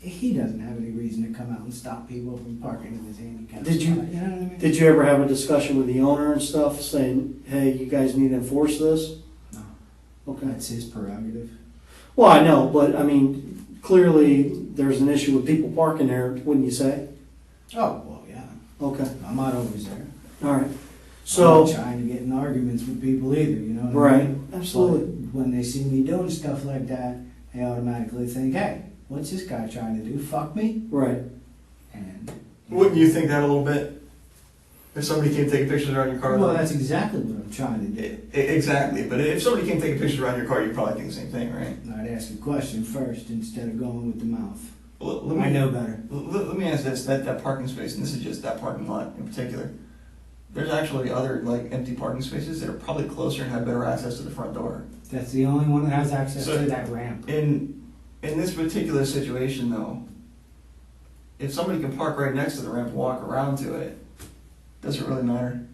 he doesn't have any reason to come out and stop people from parking in his handicap Did you- spot, you know what I mean? Did you ever have a discussion with the owner and stuff, saying, hey, you guys need to enforce this? No, Okay. that's his prerogative. Well, I know, but I mean, clearly there's an issue with people parking there, wouldn't you say? Oh, well, yeah, Okay, I'm not always there. all right. I'm So, not trying to get in arguments with people either, you know what I right, mean? absolutely. But when they see me doing stuff like that, they automatically think, hey, what's this guy trying to do? Fuck me? Right. And Wouldn't you think that a little bit? If somebody came taking pictures around your car? well, that's exactly what I'm trying to do. Exactly, but if somebody came taking pictures around your car, you'd probably think the same thing, right? I'd ask a question first instead of going with the mouth. Well, let me, I know better. Let me ask this, that parking space, and this is just that parking lot in particular, there's actually other like empty parking spaces that are probably closer and have better access to the front door. That's the only one that has access So- to that ramp. In this particular situation though, if somebody can park right next to the ramp and walk around to it, does it really matter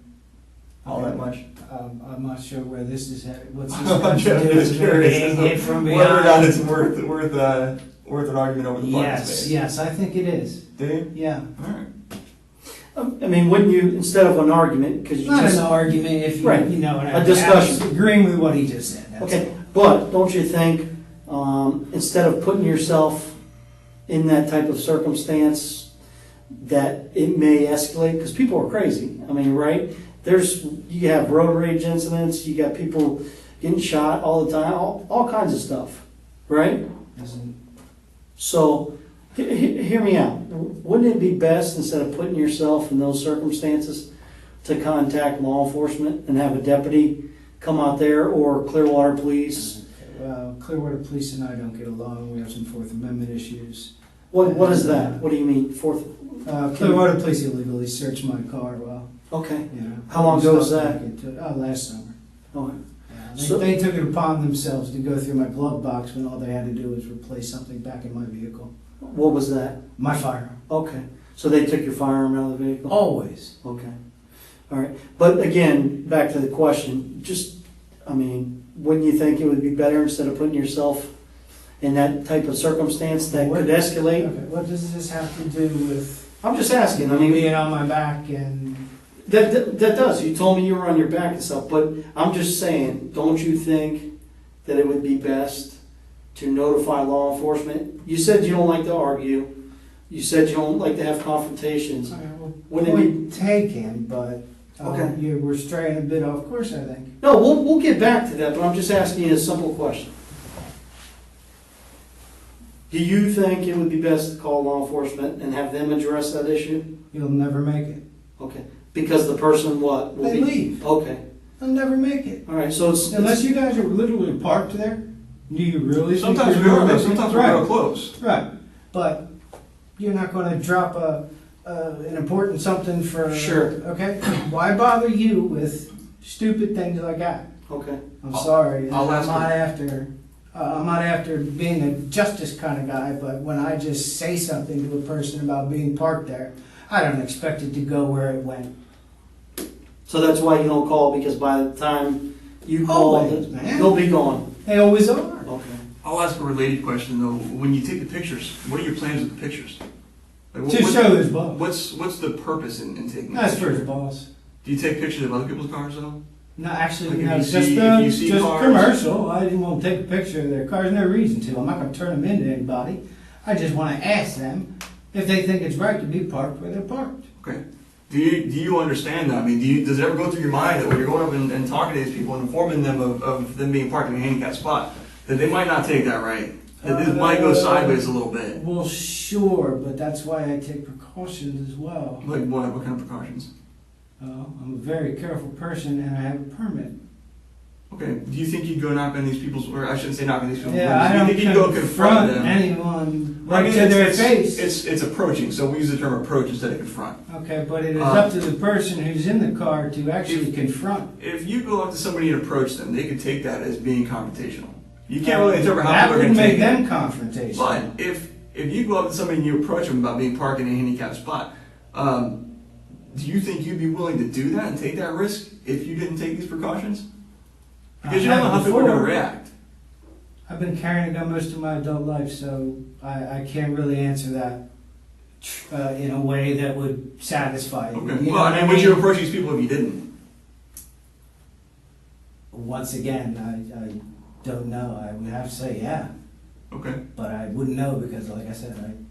all that much? I'm not sure where this is headed. What's this I'm got to do just with curious being as to hit from whether or not behind? it's worth an argument over the parking Yes, space. yes, I think it is. Do you? Yeah. Alright. I mean, wouldn't you, instead of an argument, because you Not just... an argument if you, Right. you know, A discussion. Agreeing with what he just said. That's Okay, but don't you think, instead of putting yourself in that type of circumstance, that it may escalate? Because people are crazy. I mean, right? You have road rage incidents, you got people getting shot all the time, all kinds of stuff, right? Isn't- So, hear me out. Wouldn't it be best, instead of putting yourself in those circumstances, to contact law enforcement and have a deputy come out there, or Clearwater Police? Well, Clearwater Police and I don't get along. We have some Fourth Amendment issues. What is that? What do you mean, fourth? Clearwater Police illegally searched my car. Well, Okay. you know. How long ago was that? Last summer. Okay. Yeah, So- they took it upon themselves to go through my glove box when all they had to do was replace something back in my vehicle. What was that? My firearm. Okay. So they took your firearm out of the vehicle? Always. Okay. All right. But again, back to the question, I mean, wouldn't you think it would be better, instead of putting yourself in that type of circumstance that What- could escalate? Okay, what does this have to do with I'm just asking. I me mean, being on my back and... that does. You told me you were on your back and stuff, but I'm just saying, don't you think that it would be best to notify law enforcement? You said you don't like to argue. You said you don't like to have confrontations. Wouldn't it be? Point taken, but Okay. we're straying a bit off course, I think. No, we'll get back to that, but I'm just asking you a simple question. Do you think it would be best to call law enforcement and have them address that issue? You'll never make it. Okay. Because the person what? Will They be, leave. Okay. They'll never make it. All right. So it's Unless you guys are literally parked there. Do you really think Sometimes you're we are, gonna though. make it? Sometimes we're Right. real close. Right. But you're not going to drop an important something for... Sure. Okay? Why bother you with stupid things like that? okay. I'm sorry. I'll I'm ask not her. I'm not after being a justice kind of guy, but when I just say something to a person about being parked there, I don't expect it to go where it went. So that's why you don't call, because by the time you call, Always, man. they'll be gone. They always are. Okay. I'll ask a related question though. When you take the pictures, what are your plans with the pictures? Like, To show his boss. What's the purpose in taking? That's the for pictures? his boss. Do you take pictures of other people's cars though? No, actually, Like if no, you just, see- if you see just cars- commercial. I didn't want to take a picture of their cars. No reason to. I'm not going to turn them into anybody. I just want to ask them if they think it's right to be parked where they're parked. Okay. Do you understand that? I mean, does it ever go through your mind that when you're going up and talking to these people and informing them of them being parked in a handicapped spot, that they might not take that right? That this might go sideways a little bit? Well, sure, but that's why I take precautions as well. Like what? What kind of precautions? I'm a very careful person, and I have a permit. Okay, do you think you'd go knock on these people's, or I shouldn't say knock on these people's Yeah, I windows, do you think you'd go don't confront confront them? anyone I right mean, to their face. It's approaching, so we use the term approach instead of confront. Okay, but it is up to the person who's in the car to actually If- confront. If you go up to somebody and approach them, they could take that as being confrontational. You can't really interpret how That people are would going to make take them it. confrontational. But if you go up to somebody and you approach them about being parked in a handicapped spot, do you think you'd be willing to do that and take that risk if you didn't take these precautions? Because you don't know how people are going to react. I've been carrying a gun most of my adult life, so I can't really answer that in a way that would satisfy you. Okay. You know Well, what I mean, would you approach these people if you didn't? Once again, I don't know. I would have to say yeah, Okay. but I wouldn't know because, like I said,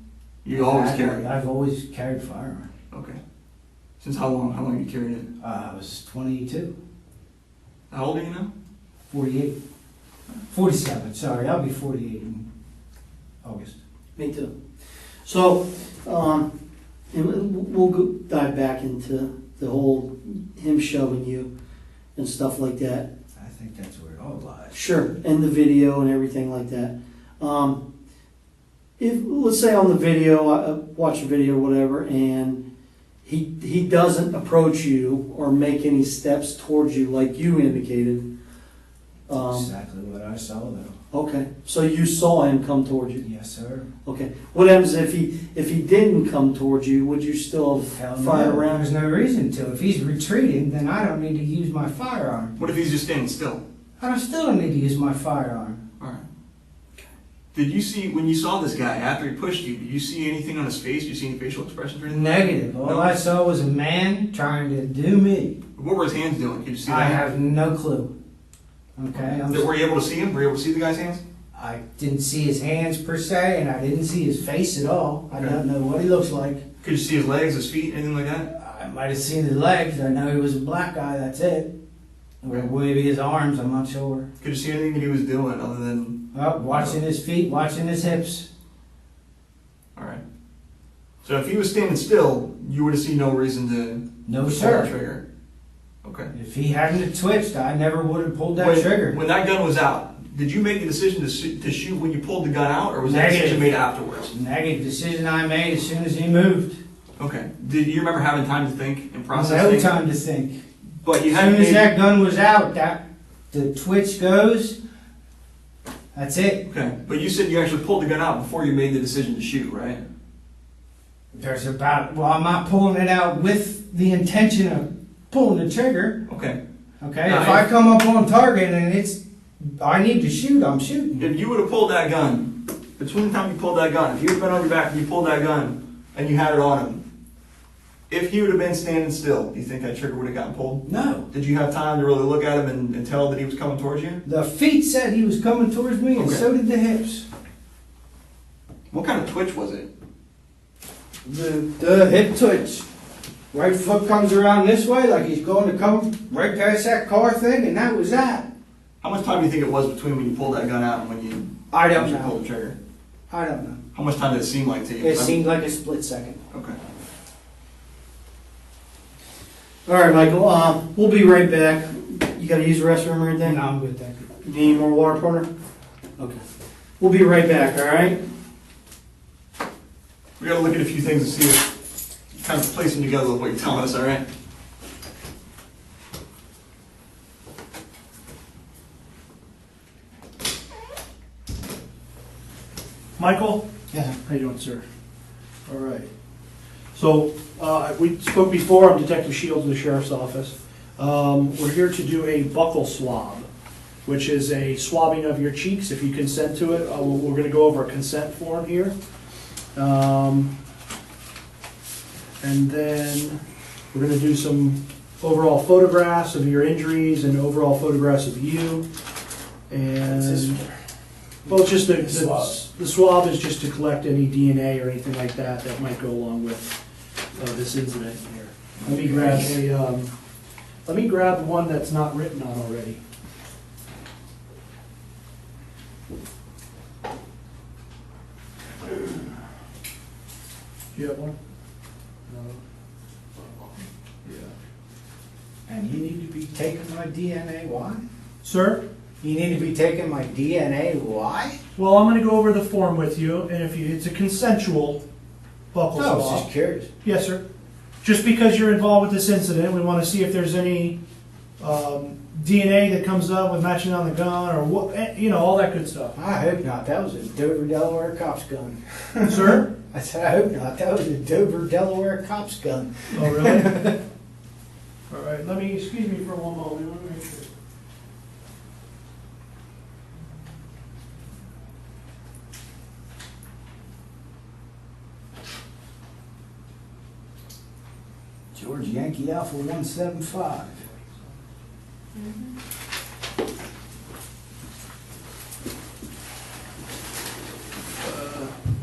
You always carry it. I've always carried a firearm. Okay. Since how long? How long have you carried it? I was 22, How old are you now? 48, 47. Sorry, I'll be 48 in August. Me too. So, and we'll dive back into the whole him shoving you and stuff like that. I think that's where it all lies. Sure, and the video and everything like that. If let's say on the video, I watch the video or whatever, and he doesn't approach you or make any steps towards you like you indicated. That's exactly what I saw, though. Okay, so you saw him come towards you. Yes, sir. Okay, what happens if he didn't come towards you? Would you still Hell fire no, around? there's no reason to. If he's retreating, then I don't need to use my firearm. What if he's just standing still? Still don't need to use my firearm. All right. Did you see, when you saw this guy after he pushed you, did you see anything on his face? Did you see any facial expressions or anything? Negative. All No. I saw was a man trying to do me. What were his hands doing? Could you see that? I have no clue. Okay, Were you able to see him? Were you able to see the guy's hands? I didn't see his hands per se, and I didn't see his face at all. I Okay. don't know what he looks like. Could you see his legs, his feet, anything like that? I might have seen his legs. I know he was a black guy. That's it. Or Okay. maybe his arms. I'm not sure. Could you see anything that he was doing other than? Watching his feet, watching his hips. All right. So if he was standing still, you would have seen no reason to No, pull that sir. trigger. Okay. If he hadn't have twitched, I never would have pulled that when, trigger. When that gun was out, did you make the decision to shoot when you pulled the gun out, or was that Negative. decision made afterwards? Negative decision I made as soon as he moved. Okay. Did you remember having time to think and process No things? time to think. But you As hadn't soon as made. that gun was out, the twitch goes. That's it. Okay. But you said you actually pulled the gun out before you made the decision to shoot, right? I'm not pulling it out with the intention of pulling the trigger. Okay. Okay, Now, if I come up on target and I need to shoot, I'm shooting. If you would have pulled that gun, between the time you pulled that gun, if you would have been on your back and you pulled that gun and you had it on him, if he would have been standing still, do you think that trigger would have gotten pulled? No. Did you have time to really look at him and tell that he was coming towards you? The feet said he was coming towards me, and Okay. so did the hips. What kind of twitch was it? The hip twitch. Right foot comes around this way like he's going to come right past that car thing, and that was that. How much time do you think it was between when you pulled that gun out and when you I don't actually know. pulled the trigger? I don't know. How much time did it seem like to you? It seemed like a split second. Okay. All right, Michael. We'll be right back. You got to use the restroom or anything? No, I'm good, thank you. You need any more water, partner? Okay. We'll be right back. All right. We gotta look at a few things and see if kind of place them together with what you're telling us, all right? Michael? Yeah. How you doing, sir? All right. So, we spoke before, I'm Detective Shields in the Sheriff's Office. We're here to do a buccal swab, which is a swabbing of your cheeks, if you consent to it. We're gonna go over a consent form here. And then we're gonna do some overall photographs of your injuries and overall photographs of you. And, well, it's just the swab is just to collect any DNA or anything like that that might go along with this incident here. Let me grab one that's not written on already. You have one? No. Yeah. And you need to be taking my DNA. Why? Sir? You need to be taking my DNA, why? Well, I'm gonna go over the form with you, and if you, it's a consensual buckle No, I was swab. just curious. Yes, sir. Just because you're involved with this incident, we wanna see if there's any, DNA that comes up with matching on the gun, or what, you know, all that good stuff. I hope not, that was a Dover, Delaware cop's gun. Sir? I said, I hope not, that was a Dover, Delaware cop's gun. Oh, really? All right, excuse me for one moment, let me make sure. George Yankee Alpha 175.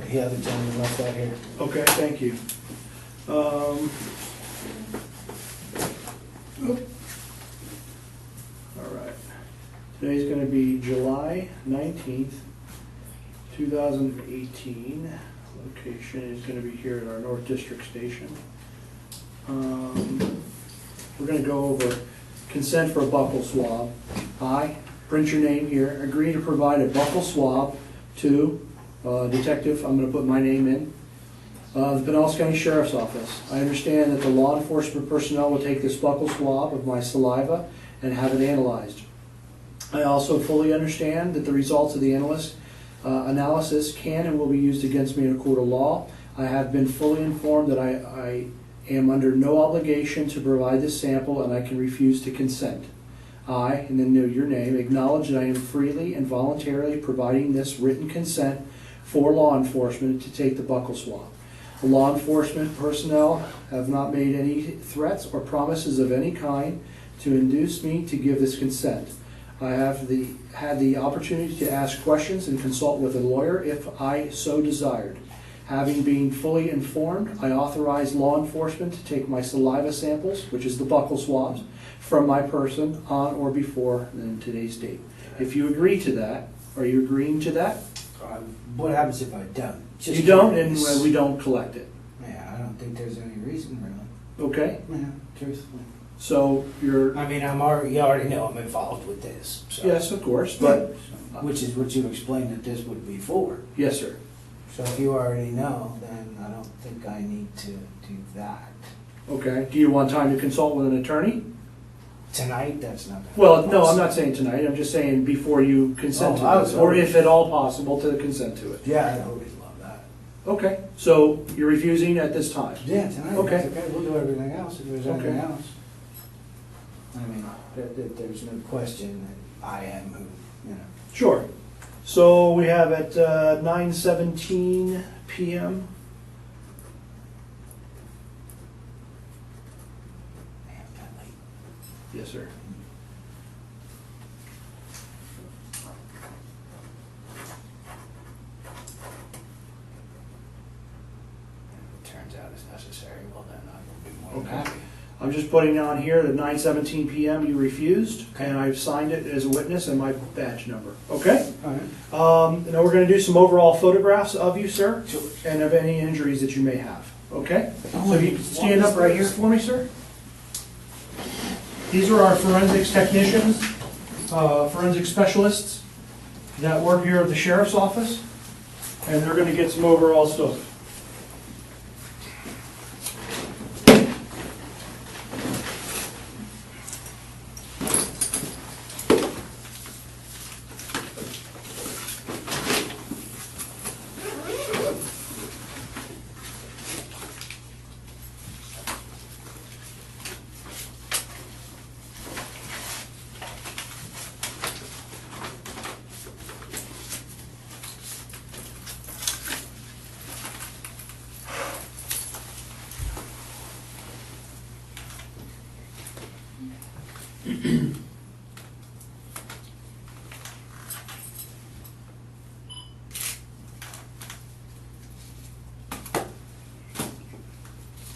The other gentleman left that here. Okay, thank you. All right. Today's gonna be July 19th, 2018. Location is gonna be here at our North District Station. We're gonna go over consent for a buccal swab. I, print your name here, agree to provide a buccal swab to Detective, I'm gonna put my name in, the Pinellas County Sheriff's Office. I understand that the law enforcement personnel will take this buccal swab of my saliva and have it analyzed. I also fully understand that the results of the analysis can and will be used against me in a court of law. I have been fully informed that I am under no obligation to provide this sample, and I can refuse to consent. I, and then know your name, acknowledge that I am freely and voluntarily providing this written consent for law enforcement to take the buccal swab. The law enforcement personnel have not made any threats or promises of any kind to induce me to give this consent. I have had the opportunity to ask questions and consult with a lawyer if I so desired. Having been fully informed, I authorize law enforcement to take my saliva samples, which is the buccal swabs, from my person on or before today's date. If you agree to that, are you agreeing to that? What happens if I don't? Just You don't, and curious. we don't collect it. Yeah, I don't think there's any reason really. Okay? Yeah, truthfully. So you're, I mean, you already know I'm involved with this. So. yes, of course, but, Which is what you explained that this would be for. yes, sir. So if you already know, then I don't think I need to do that. Okay. Do you want time to consult with an attorney? Tonight, that's not gonna Well, be no, I'm possible. not saying tonight. I'm just saying before you consent Oh, I to was this, or always- if at all possible, to consent to it. Yeah, I always love that. Okay. So you're refusing at this time? Yeah, tonight, Okay. that's okay, we'll do everything else if there's anything Okay. else. I mean, there's no question that I am who, you know. Sure. So we have at 9:17 p.m. Man, that late. Yes, sir. If it turns out it's necessary, well then I will be more than Okay. happy. I'm just putting on here that 9:17 p.m. you refused, and I've signed it as a witness and my badge number. Okay? All right. Now we're going to do some overall photographs of you, sir, Sure. and of any injuries that you may have. Okay? So if you stand up right here for me, sir. These are our forensics technicians, forensic specialists that work here at the sheriff's office, and they're going to get some overall stuff.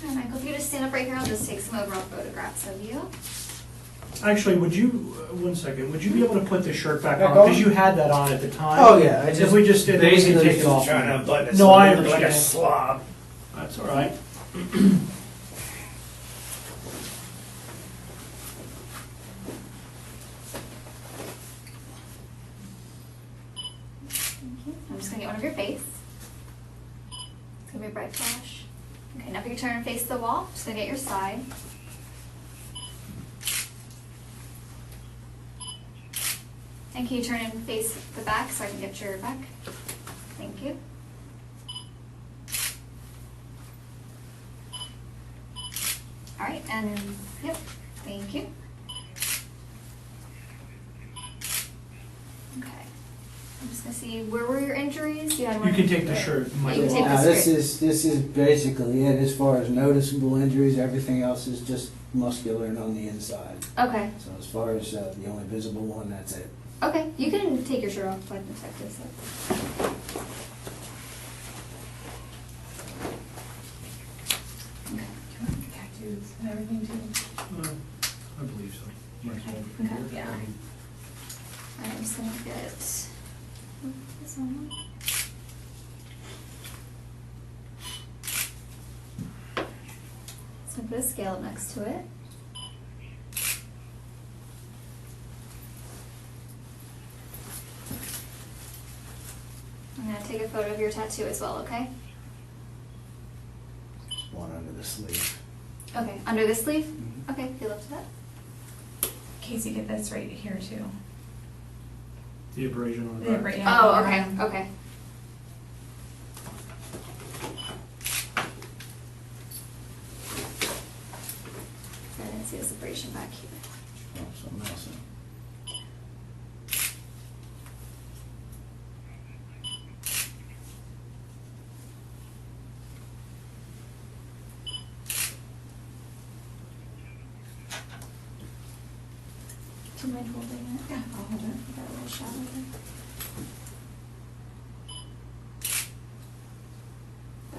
Hi, Michael, if you just stand up right here, I'll just take some overall photographs of you. Actually, would you, one second, would you be able to put the shirt back Back on? on? Because you had that on at the time. Oh, yeah, I If just we just did, we can take it off. trying to unbutton it. No, so I it looked like a understand. slob. That's all right. just gonna get one of your face. It's gonna be a bright flash. Okay, now if you turn and face the wall, just gonna get your side. And can you turn and face the back so I can get your back? Thank you. All right, and yep, thank you. Okay, I'm just gonna see, where were your injuries? You had You one. can take the shirt. Yeah, you can take Now, the this is basically it as far as noticeable injuries. Everything else is just muscular and on the inside. Okay, So as far as the only visible one, that's it. okay, you can take your shirt off so I can check this out. Okay. Tattoos and everything too. I believe so. Might as well be Okay, here. yeah. Alright, I'm just gonna get this one. So put a scale up next to it. I'm gonna take a photo of your tattoo as well, okay? One under the sleeve. Okay, under the sleeve? Mhm. Okay, feel up to that. Casey, get this right here too. The abrasion on the The back. abrasion. Oh, okay, okay. I didn't see this abrasion back here. Oh, something else. Do you mind holding it? Yeah, I'll hold it. I got a little shadow there.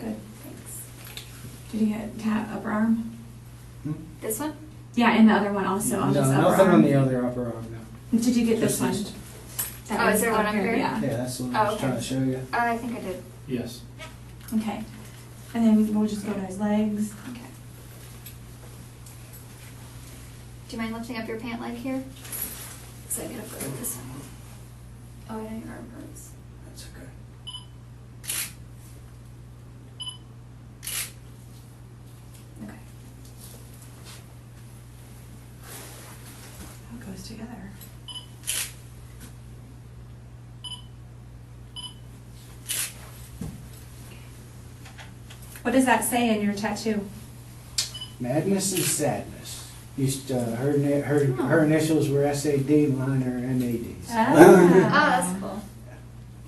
Good. Thanks. Did you get upper arm? This one? Yeah, and the other one also on No, this upper nothing arm. on the other upper arm, no. Did you get this Just one? these. That Oh, is was there one up here? Yeah. Yeah, that's the one I was Oh, trying okay. to show you. I think I did. Yes. Okay. And then we'll just go to his legs. Okay. Do you mind lifting up your pant leg here? So I get a photo of this one. Oh, I know your arm hurts. That's okay. Okay. How it goes together. What does that say in your tattoo? Madness and sadness. Used to, her initials were SAD, mine are MADs. Oh, Ah. that's cool.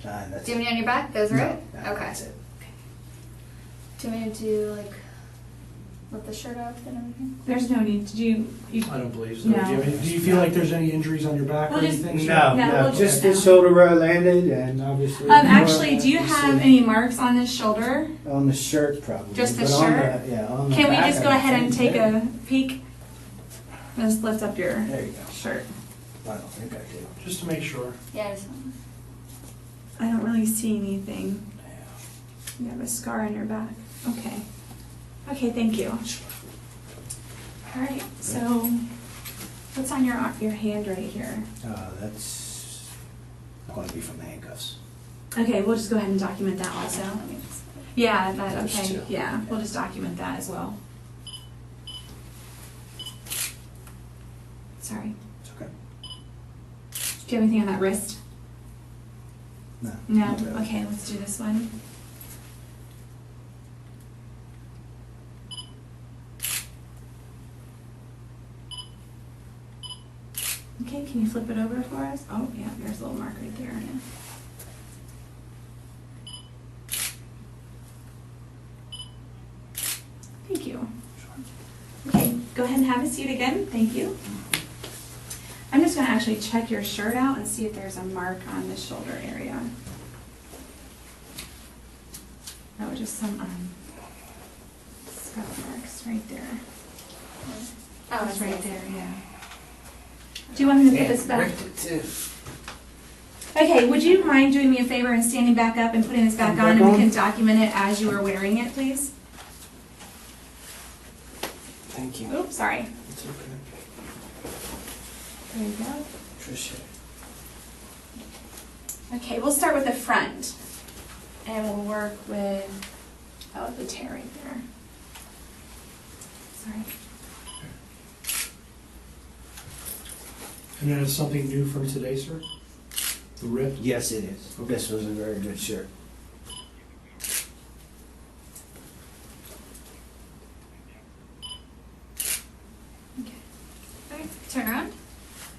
That's Do you it. want me on your back? Those are No, it? no, Okay. That's it. Do you want me to do, like, lift the shirt up and everything? There's no need. Did you I don't believe so. No. Do you feel like there's any injuries on your back or Well, just- anything? No, No, we'll no, just the just- shoulder where I landed and obviously. actually, do you You have see. any marks on this shoulder? On the shirt probably. Just the but on shirt? Yeah, on the Can we back, just go I ahead and think- take a peek? Just lift up your There you go. shirt. I don't think I do. Just to make sure. Yeah, I just want I don't really see anything. You have a scar on your back. Okay. Okay, thank you. All right, so what's on your hand right here? That's going to be from the handcuffs. Okay, we'll just go ahead and document that also. Let me just. Yeah, that, Those okay, two. yeah, we'll just document that as well. Sorry. It's okay. Do you have anything on that wrist? No. No? not really. Okay, let's do this one. Okay, can you flip it over for us? Oh, yeah, there's a little mark right there. Thank you. Okay, go ahead and have a seat again. Thank you. I'm just going to actually check your shirt out and see if there's a mark on the shoulder area. No, just some scuff marks right there. Oh, It's right there, yeah. Do you want me to put this back? Okay, would you mind doing me a favor and standing back up and putting this back on, and we can document it as you are wearing it, please? Thank you. Oops, sorry. It's okay. There you go. Tricia. Okay, we'll start with the front. and we'll work with, oh, the tear right there. Sorry. And then it's something new from today, sir? The rip? Yes, it is. This was a very good shirt. Okay. Alright, turn around.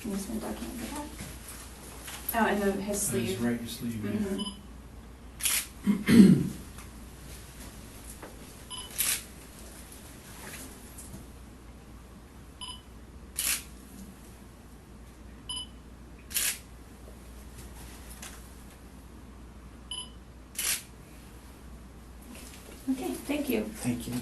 Can you spin document the back? Oh, and then his That's sleeve. right, your sleeve, yeah. Mhm. Okay, thank you. Thank you.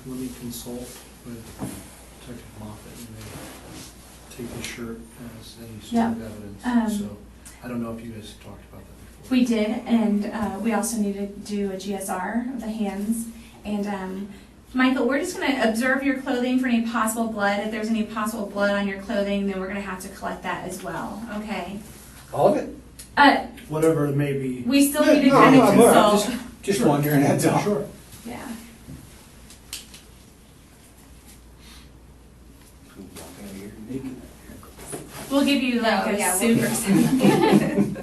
Let me consult with Detective Moffett and maybe take the shirt as any sort Yeah. of evidence. So, I don't know if you guys talked about that before. We did, and we also need to do a GSR of the hands. And Michael, we're just going to observe your clothing for any possible blood. If there's any possible blood on your clothing, then we're going to have to collect that as well. Okay. All of it? Whatever it may be. We still need to No, kind no, of I'm all right. consult. Just Sure. wondering, that's all. Sure. Yeah. We'll give you like Oh, a yeah, suit we'll- or something.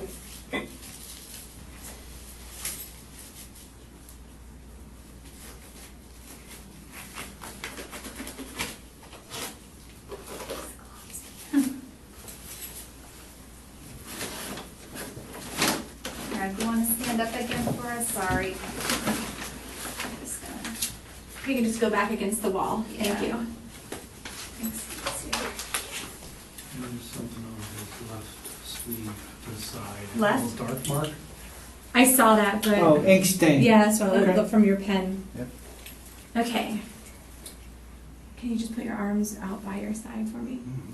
Alright, if you want to stand up again for us, sorry. Just gonna- You can just go back against the wall. Thank Yeah. you. Thanks. And there's something on his left sleeve to the side. Left? A little dark mark. I saw that, but Oh, ink stain. yeah, that's what I Okay. looked from your pen. Yep. Okay. Can you just put your arms out by your side for me? Mhm.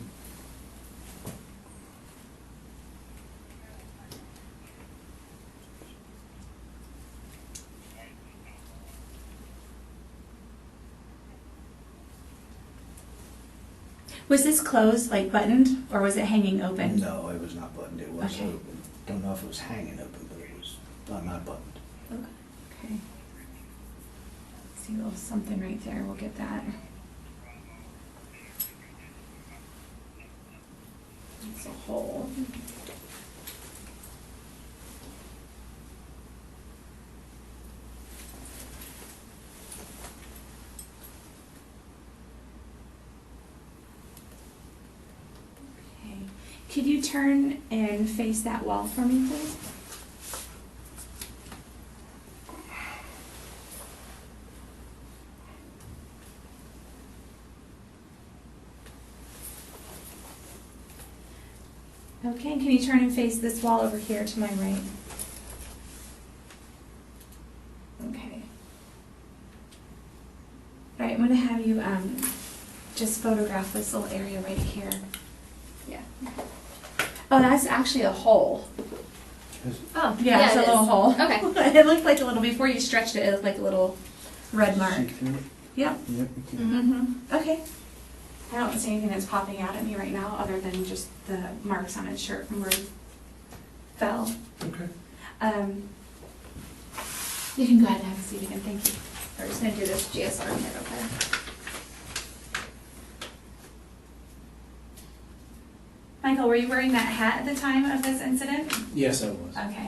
Was this closed, like buttoned, or was it hanging open? No, it was not buttoned. It was Okay. open. Don't know if it was hanging open, but it was not buttoned. Okay. See a little something right there. We'll get that. It's a hole. Okay. Could you turn and face that wall for me, please? Okay, can you turn and face this wall over here to my right? Okay. All right, I'm gonna have you just photograph this little area right here. Yeah. Oh, that's actually a hole. Oh, Yeah, it's a it little is. hole. Okay. It looked like a little, before you stretched it, it looked like a little red mark. See through it? Yep. Yep. you can. Mm-hmm. Okay. I don't see anything that's popping out at me right now, other than just the marks on his shirt from where he fell. Okay. You can go ahead and have a seat again, thank you. We're just gonna do this GSR here, okay? Michael, were you wearing that hat at the time of this incident? Yes, I was. Okay.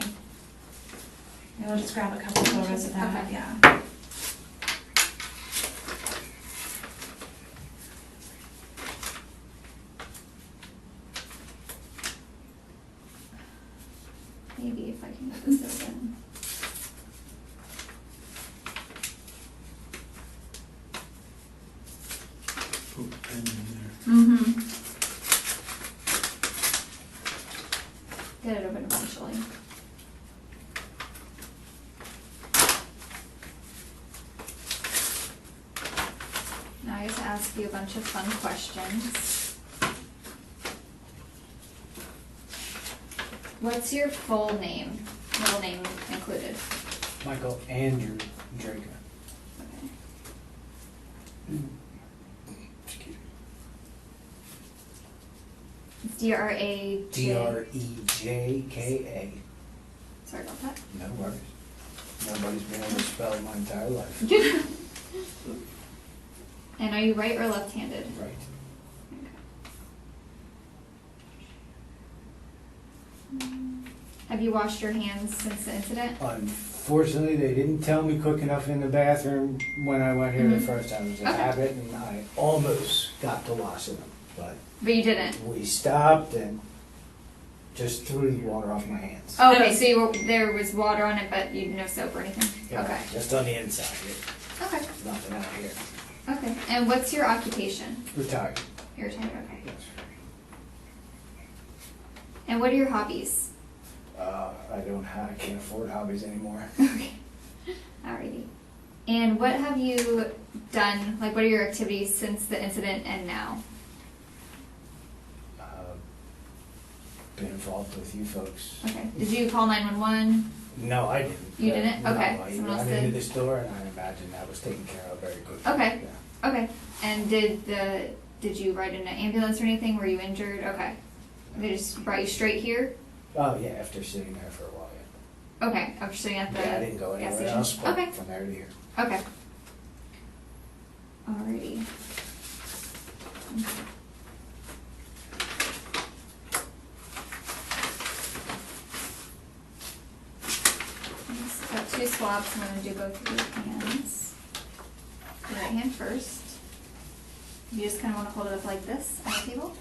And we'll just grab a couple photos of that, Okay. yeah. Maybe if I can get this open. Put the pen in there. Mm-hmm. Get it open eventually. Now I get to ask you a bunch of fun questions. What's your full name? Middle name included. Michael Andrew Drejka. Okay. Excuse me. Drajka. Drejka. Sorry about that. No worries. Nobody's been able to spell my entire life. And are you right or left-handed? Right. Have you washed your hands since the incident? Unfortunately, they didn't tell me quick enough in the bathroom when I went here the first time. It was a Okay. habit, and I almost got to washing them, but But you didn't. we stopped and just threw the water off my hands. Oh, okay, so there was water on it, but you no soap or anything? Yeah, Okay. just on the inside. Okay. Nothing out here. Okay. And what's your occupation? Retired. You're retired, okay. Yes. And what are your hobbies? I can't afford hobbies anymore. Okay. Alrighty. And what have you done, like what are your activities since the incident and now? Been involved with you folks. Okay. Did you call 911? No, I didn't. You didn't? No, Okay. I Someone else got did? into the store and I imagine that was taken care of very quickly. Okay. Yeah. Okay. And did you ride in an ambulance or anything? Were you injured? Okay. They just brought you straight here? Oh, yeah, after sitting there for a while, yeah. Okay. After sitting at the Yeah, I didn't go gas anywhere station? else, but Okay. from there to here. Okay. Alrighty. Got 2 swabs. I'm going to do both of your hands. Your right hand first. You just kind of want to hold it up like this on the table.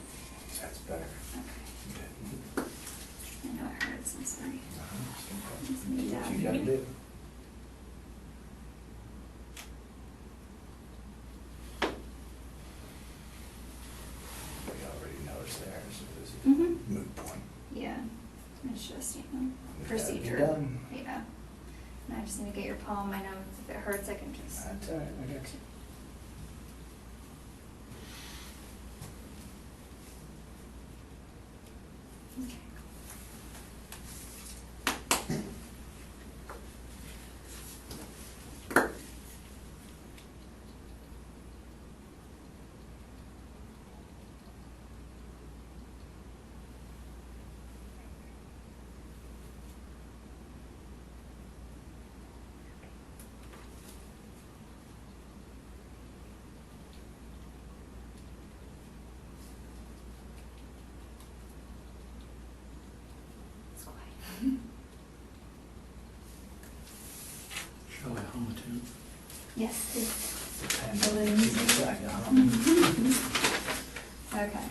That's better. Okay. I know it hurts. I'm sorry. Just Do need what down you gotta here. do. We already know it's there, so this is Mhm. a moot point. Yeah. It's just, It's gotta be procedure. done. Yeah. And I just need to get your palm. I know if it hurts, I can just. That's all right, I got you. Okay. It's quiet. Shall I hum a tune? Yes, please. Depends Oh, on then the you side, take- Okay.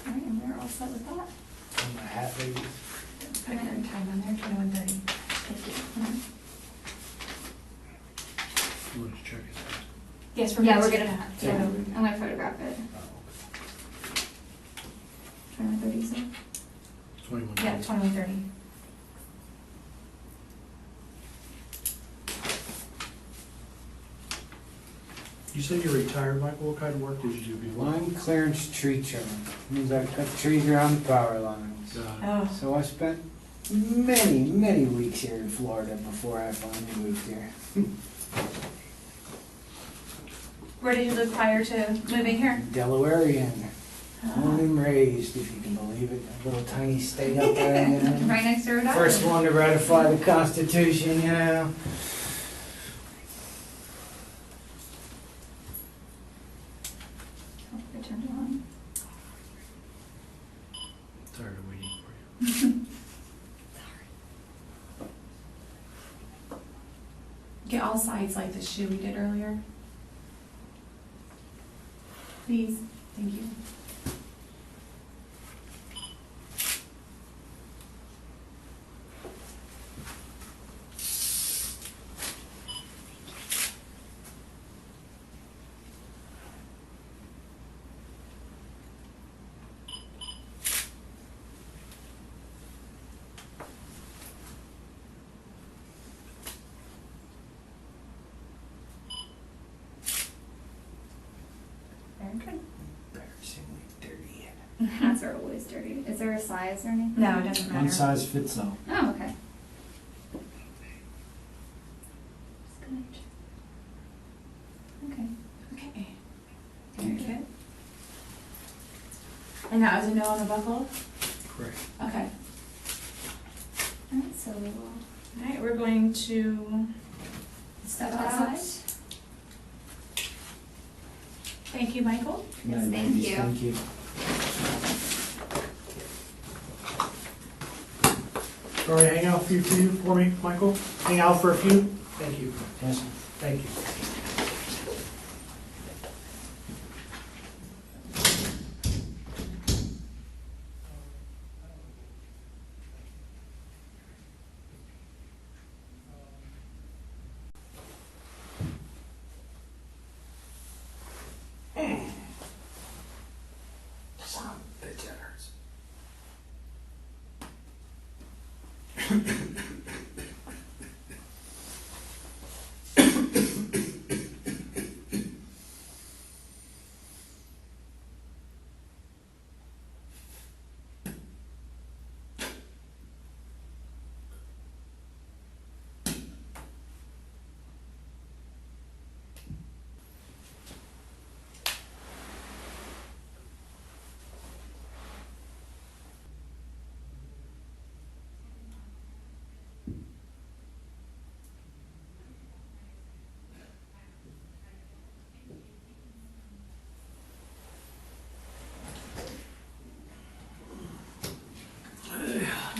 Alright, and we're all set with that. On my hat, ladies. Put your time on there, 21:30. Thank you. You want to check it out? Yes, Yeah, gonna we're do gonna, that. yeah, I'm gonna photograph it. Oh, 21:30, so. 21. Yeah, 21:30. You said you're retired, Michael. What kind of work did you do before? Line clearance tree trimming, means I cut trees around the power lines. Oh, So I spent many, many weeks here in Florida before I finally moved here. where did you live prior to moving here? Delawarean, born and raised, if you can believe it, a little tiny state up there, you know. Right next to Rhode Island. First one to ratify the Constitution, you know. Oh, I turned it on. Tired of waiting for you. Get all sides like the shoe we did earlier. Please, thank you. Very good. Embarrassingly dirty. Hats are always dirty. Is there a size or anything? No, it doesn't matter. One size fits all. Oh, okay. That's good. Okay. Okay. Very good. And that was a no on the buckle? Correct. Okay. Alright, so we will, alright, we're going to step outside. Thank you, Michael. Yes, thank Ladies, you. Thank you. Sorry, hang out for me, Michael? Hang out for a few? Thank you. Yes. Thank you. Son of a bitch, that hurts.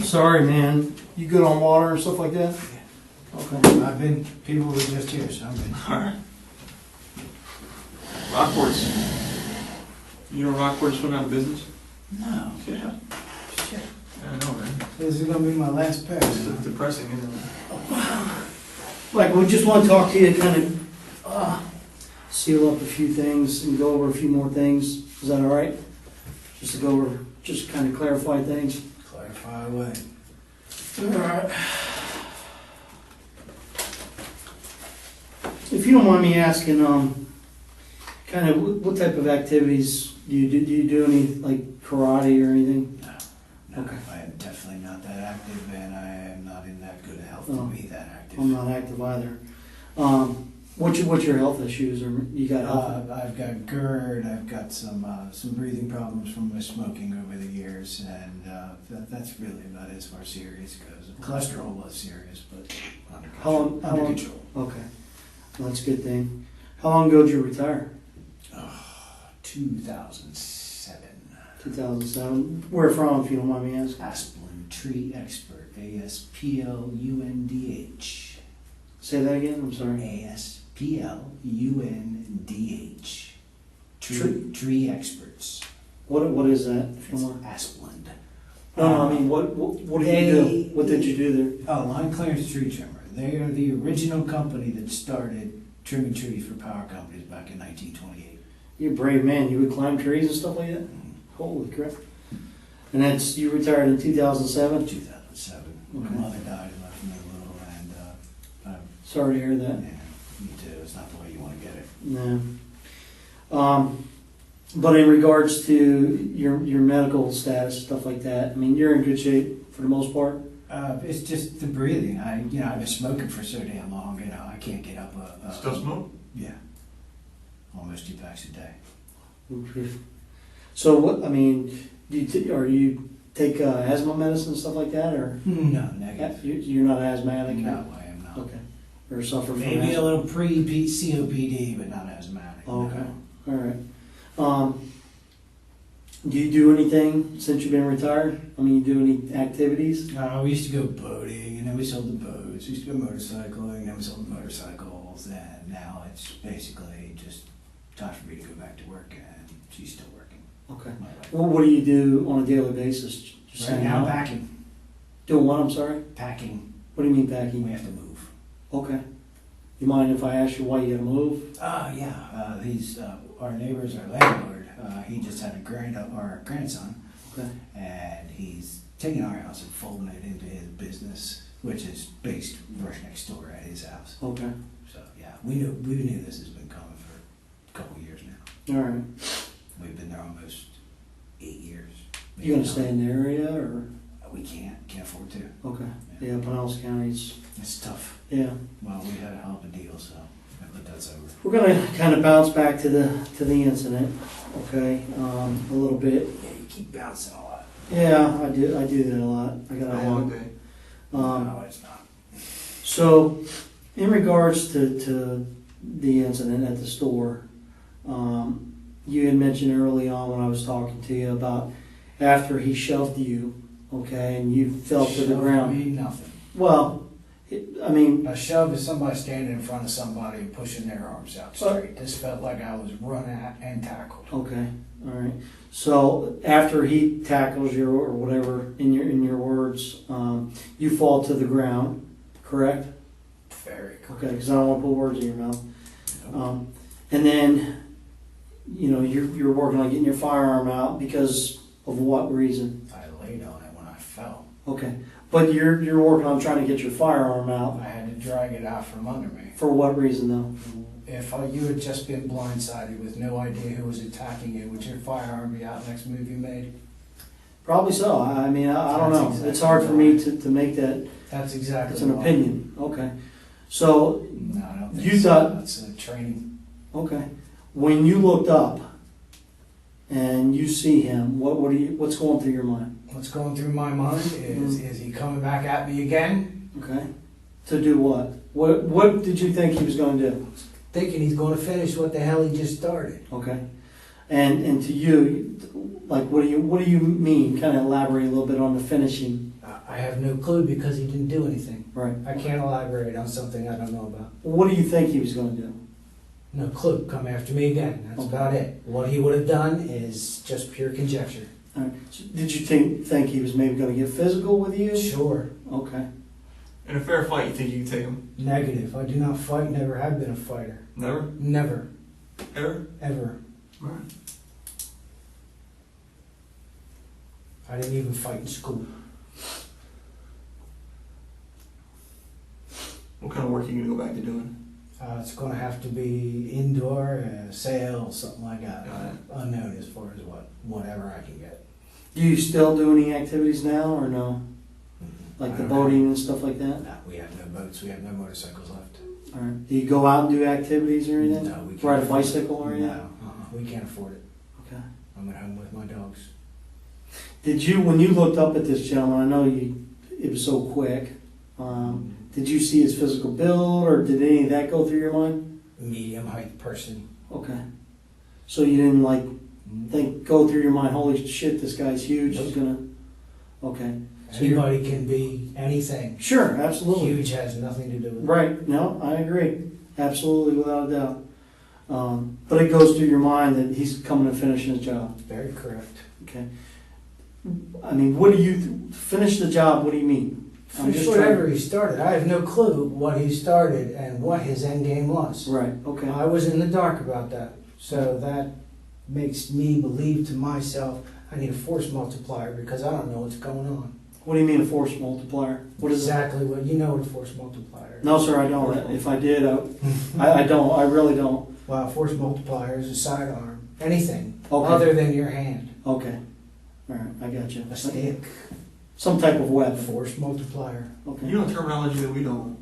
Sorry, man. You good on water and stuff like that? Okay. People were just here, so I've been. Alright. Rockport's. You know Rockport's went out of business? No. Yeah. Shit. I know, man. This is gonna be my last pair. It's depressing, isn't it? Like, we just want to talk to you, kind of seal up a few things and go over a few more things. Is that all right? Just to go over, just kind of clarify things. Clarify away. All right. If you don't mind me asking, kind of what type of activities do you do? Do you do any like karate or anything? No, Okay. I am definitely not that active, and I am not in that good health Oh. to be that active. I'm not active either. What's your health issues, or you got health? I've got GERD. I've got some breathing problems from my smoking over the years, and that's really about as far serious goes. Cholesterol was serious, but under control. How long- control. Okay, well, that's a good thing. How long ago did you retire? 2007. 2007. Where from, if you don't mind me asking? Asplund Tree Expert. ASPLUNDH. Say that again. I'm sorry. ASPLUNDH. Tree- Tree Experts. What is that? If you It's don't mind? Asplund. No, I mean, what did you do? What did you do there? Oh, line clearance tree trimmer. They are the original company that started trimming trees for power companies back in 1928. You're a brave man. You would climb trees and stuff like that? Holy crap. And that's, you retired in 2007? 2007. Okay. My mother died and left me little, and Sorry to hear yeah, that. me too. It's not the way you want to get it. No. But in regards to your medical status, stuff like that, I mean, you're in good shape for the most part? It's just the breathing. I've been smoking for so damn long. I can't get up Still smoke? Yeah, almost 2 packs a day. So what, I mean, do you take asthma medicine and stuff like that, or? No, negative. You're not asthmatic? No, I am not. Okay. Or suffer from Maybe a asthma? little pre-COPD, but not asthmatic. Oh, okay. No. All right. Do you do anything since you've been retired? I mean, you do any activities? We used to go boating, and then we sold the boats. We used to go motorcycling, and then we sold the motorcycles, and now it's basically just time for me to go back to work, and she's still working. Okay. My wife. Well, what do you do on a daily basis? Just Right hang now, out? packing. Doing what, I'm sorry? Packing. What do you mean We packing? have to move. Okay. You mind if I ask you why you gotta move? Yeah. He's our neighbor's our landlord. He just had our grandson, Okay. and he's taking our house and folding it into his business, which is based right next door at his house. Okay. So yeah, we knew this has been coming for a couple of years now. All right. We've been there almost 8 years. You gonna stay in the area, or? We can't afford to. Okay. Yeah, Pinellas County's, It's tough. yeah. Well, we had a hell of a deal, so but that's over. We're gonna kind of bounce back to the incident, okay, a little bit. keep bouncing a lot. Yeah, I do that a lot. I It's gotta been a have long it. day. No, it's not. So, in regards to the incident at the store, you had mentioned early on when I was talking to you about after he shoved you, okay, and you fell to the Shove ground. me, nothing. Well, I mean, A shove is somebody standing in front of somebody and pushing their arms out straight. This felt like I was run at and tackled. okay, all right. So after he tackles you or whatever, in your words, you fall to the ground, correct? Very Okay, because I don't want to put words in your mouth. And then, you know, you're working on getting your firearm out because of what reason? I laid on it when I fell. Okay, but you're working on trying to get your firearm out. I had to drag it out from under me. For what reason though? If you had just been blindsided with no idea who was attacking you, would your firearm be out next move you made? Probably so. I mean, I don't That's know. exactly It's hard for me why. to make that. That's exactly It's an why. opinion. Okay. So, No, I don't think You so. thought- That's a training. okay. When you looked up and you see him, what's going through your mind? What's going through my mind is he coming back at me again? Okay. To do what? What did you think he was going to do? Thinking he's going to finish what the hell he just started. Okay. And to you, like, what do you mean? Kind of elaborate a little bit on the finishing. I have no clue because he didn't do anything. Right. I can't elaborate on something I don't know about. What do you think he was going to do? No clue. Come after me again. That's Okay. about it. What he would have done is just pure conjecture. All right. So did you think he was maybe going to get physical with you? Sure. Okay. In a fair fight, you think you can take him? Negative. I do not fight. Never have been a fighter. Never? Never. Ever? Ever. Alright. I didn't even fight in school. What kind of work are you gonna go back to doing? It's going to have to be indoor, sales, something like that. Got it. Unknown as far as whatever I can get. Do you still do any activities now or no? Like the boating and stuff like that? No, we have no boats. We have no motorcycles left. All right. Do you go out and do activities or anything? No, we can't. Ride a afford it. bicycle or anything? No, we can't afford it. Okay. I'm at home with my dogs. Did you, when you looked up at this gentleman, I know it was so quick, did you see his physical build or did any of that go through your mind? Medium height person. Okay. So you didn't go through your mind, holy shit, this guy's huge, he's gonna, okay. So you're- Anybody can be anything. Sure, absolutely. Huge has nothing to do with it. Right, no, I agree, absolutely, without a doubt. But it goes through your mind that he's coming to finish his job, Very correct. okay? I mean, finish the job, what do you mean? I'm Finish just whatever he started. I have no clue what he started and what his end game was. Right, okay. I was in the dark about that. So that makes me believe to myself I need a force multiplier because I don't know what's going on. What do you mean a force multiplier? What is that? Exactly what you know what a force multiplier is. No, sir, I don't. If I did, I don't. I really don't. Well, a force multiplier is a sidearm. Anything Okay. other than your hand. Okay. All right, I got you. A stick. Some type of A weapon. force multiplier. Okay. You know terminology that we don't.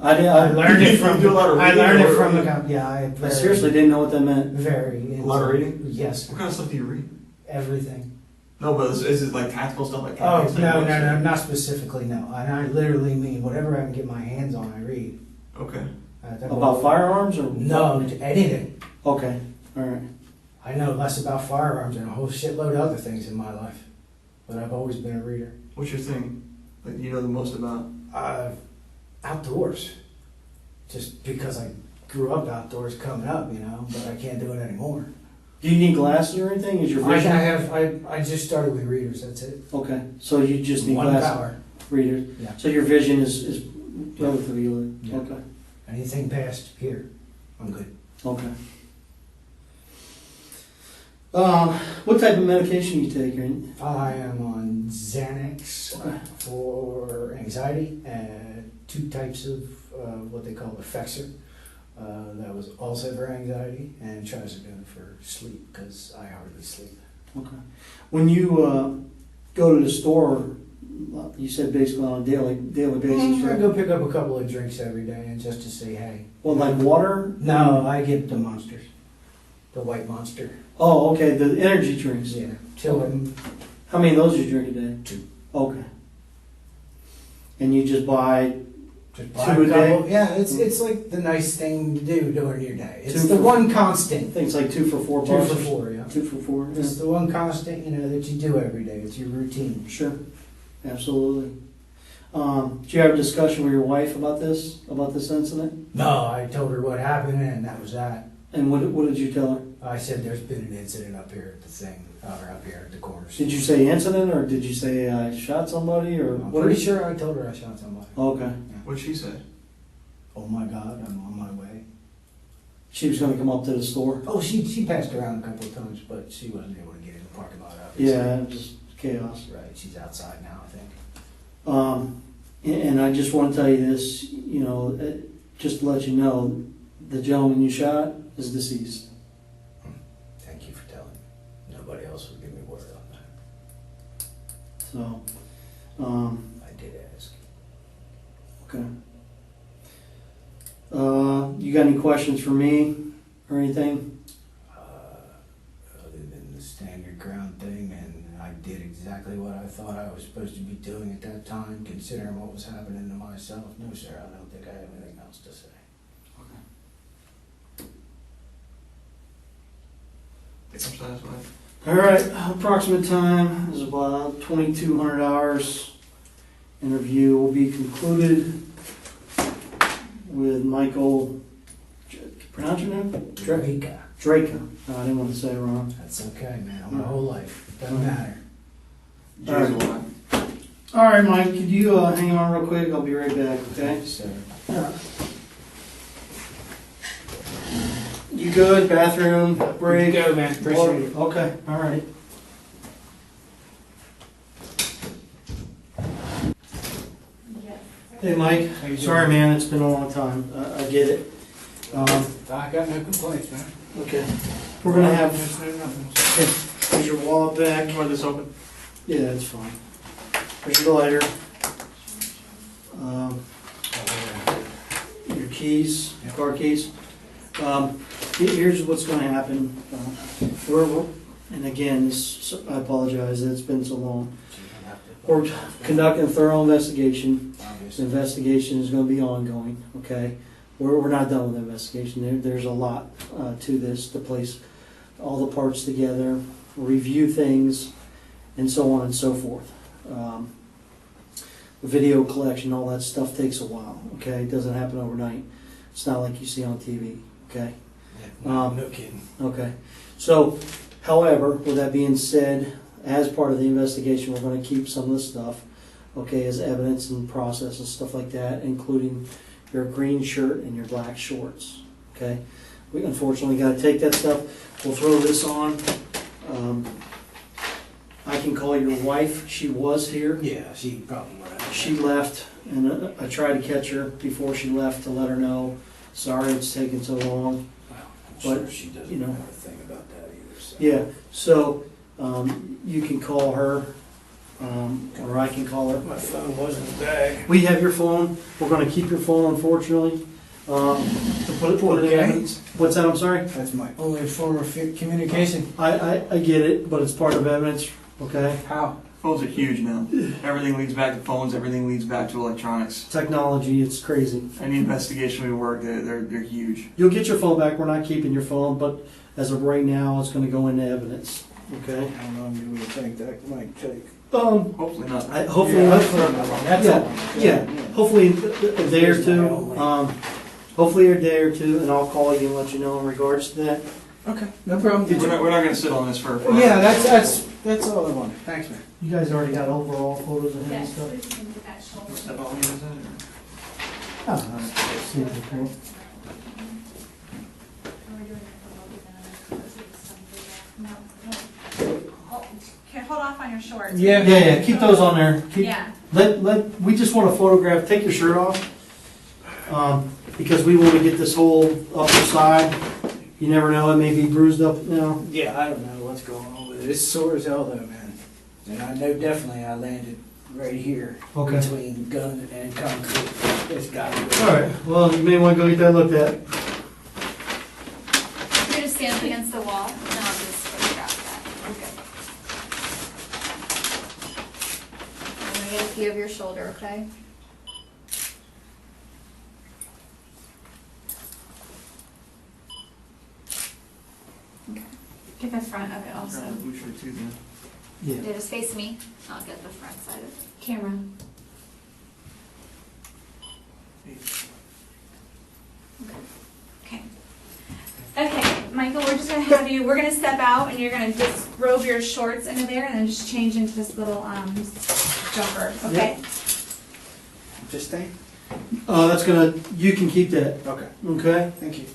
I learned it from. You do a lot of I reading learned it or- from the. Yeah, I seriously didn't know what that meant. Very. A lot of reading? Yes, What kind of stuff do you read? everything. No, but is it like tactical stuff like Oh, campaigns? no, not specifically, no. And I literally mean whatever I can get my hands on, I read. Okay. About firearms or? No, anything. Okay, all right. I know less about firearms and a whole shitload of other things in my life. But I've always been a reader. What's your thing? Like you know the most about? Outdoors. Just because I grew up outdoors coming up, but I can't do it anymore. Do you need glasses or anything? Is your vision? I just started with readers, that's it. Okay, so you just need One glasses. power. Readers. Yeah. So your vision is relatively good. Yeah. Okay. Anything past here, I'm good. Okay. What type of medication you taking? I am on Xanax Okay. for anxiety and 2 types of what they call Effexor. That was also for anxiety and trazodone for sleep because I hardly sleep. Okay. When you go to the store, you said basically on a daily basis, I right? go pick up a couple of drinks every day and just to say hey. Well, like water? No, I get the Monsters. The white monster. Oh, okay, the energy drinks. Yeah. Till him. How many of those do you drink a day? 2. Okay. And you just buy Just 2 a day? Yeah, it's like the nice thing to do during your day. It's 2 the for- one constant. I think it's like 2 for $4. 2 for 4, yeah. 2 for 4. Yeah. It's the one constant, that you do every day. It's your routine. Sure, absolutely. Did you have a discussion with your wife about this incident? No, I told her what happened, and that was that. And what did you tell her? I said there's been an incident up here at the thing, or up here at the corners. Did you say incident, or did you say I shot somebody, or I'm what? pretty sure I told her I shot somebody. Okay. What'd she say? Oh my God, I'm on my way. She was going to come up to the store. Oh, she passed around a couple of times, but she wasn't able to get in the parking lot, obviously. Yeah, just chaos. Right, she's outside now, I think. And I just want to tell you this, just to let you know, the gentleman you shot is deceased. Thank you for telling me. Nobody else would give me word on that. So, I did ask. okay. You got any questions for me or anything? Other than the stand your ground thing, and I did exactly what I thought I was supposed to be doing at that time, considering what was happening to myself. No, sir, I don't think I have anything else to say. I'm satisfied. All right, approximate time is about 2,200 hours. Interview will be concluded with Michael, pronounce your name? Drejka. Drejka. I didn't want to say it wrong. That's okay, man. My whole life. Doesn't matter. All right. All right, Mike, could you hang on real quick? I'll be right back, okay? So, You good? Bathroom, break? go, man. Appreciate it. Okay, all right. Hey, Mike. How you doing? Sorry, man, it's been a long time. I get it. I got no complaints, man. Okay. We're gonna have, Nothing. here's your wallet back. You want this open? Yeah, that's fine. Here's your lighter. Your keys, your car keys. Here's what's gonna happen. And again, I apologize, it's been so long. We're conducting a thorough investigation. The investigation is gonna be ongoing, okay? We're not done with the investigation. There's a lot to this, to place all the parts together, review things, and so on and so forth. Video collection, all that stuff takes a while, okay? It doesn't happen overnight. It's not like you see on TV, okay? No kidding. Okay. So, however, with that being said, as part of the investigation, we're going to keep some of the stuff, okay, as evidence and process and stuff like that, including your green shirt and your black shorts, okay? We unfortunately got to take that stuff. We'll throw this on. I can call your wife. She was here. Yeah, she probably would have. She left, and I tried to catch her before she left to let her know, sorry it's taken so long. Well, I'm But, sure she doesn't you know. know a thing about that either. So. Yeah, so you can call her, or I can call her. My phone was in the bag. We have your phone. We're going to keep your phone, unfortunately. To put it in Okay. evidence. What's that? I'm sorry. That's my only form of communication. I get it, but it's part of evidence. Okay. How? Phones are huge now. Everything leads back to phones. Everything leads back to electronics. Technology, it's crazy. Any investigation we work, they're huge. You'll get your phone back. We're not keeping your phone, but as of right now, it's going to go into evidence. Okay. How long do we think that might take? Hopefully not. Hopefully, That's Yeah, all. yeah. Hopefully a day or two. Hopefully a day or two, and I'll call you and let you know in regards to that. Okay, no problem. We're not going to sit on this for. Yeah, that's all I wanted. Thanks, man. You guys already got overall photos of him and Yes, stuff? please can get that shoulder. Step on me, is that it? Oh, see the point. Okay, hold off on your shorts. Yeah. Yeah, keep those on there. Yeah. We just want to photograph, take your shirt off, because we want to get this whole upper side. You never know, it may be bruised up now. Yeah, I don't know what's going on with it. It's sore as hell though, man. And I know definitely I landed right here Okay. between gun and concrete. It's got to All right, well, you may want to go get that looked at. You're gonna stand up against the wall get a view of your shoulder, okay? Okay. Get the front of it also. Grab the blue shirt too, then. Yeah. Yeah, just face me. I'll get the front side of it. Camera. Okay. Okay, Michael, we're just gonna have you, we're gonna step out and you're gonna disrobe your shorts into there and then just change into this little, jumper, okay? Just staying? That's you can keep that, Okay, okay? thank you.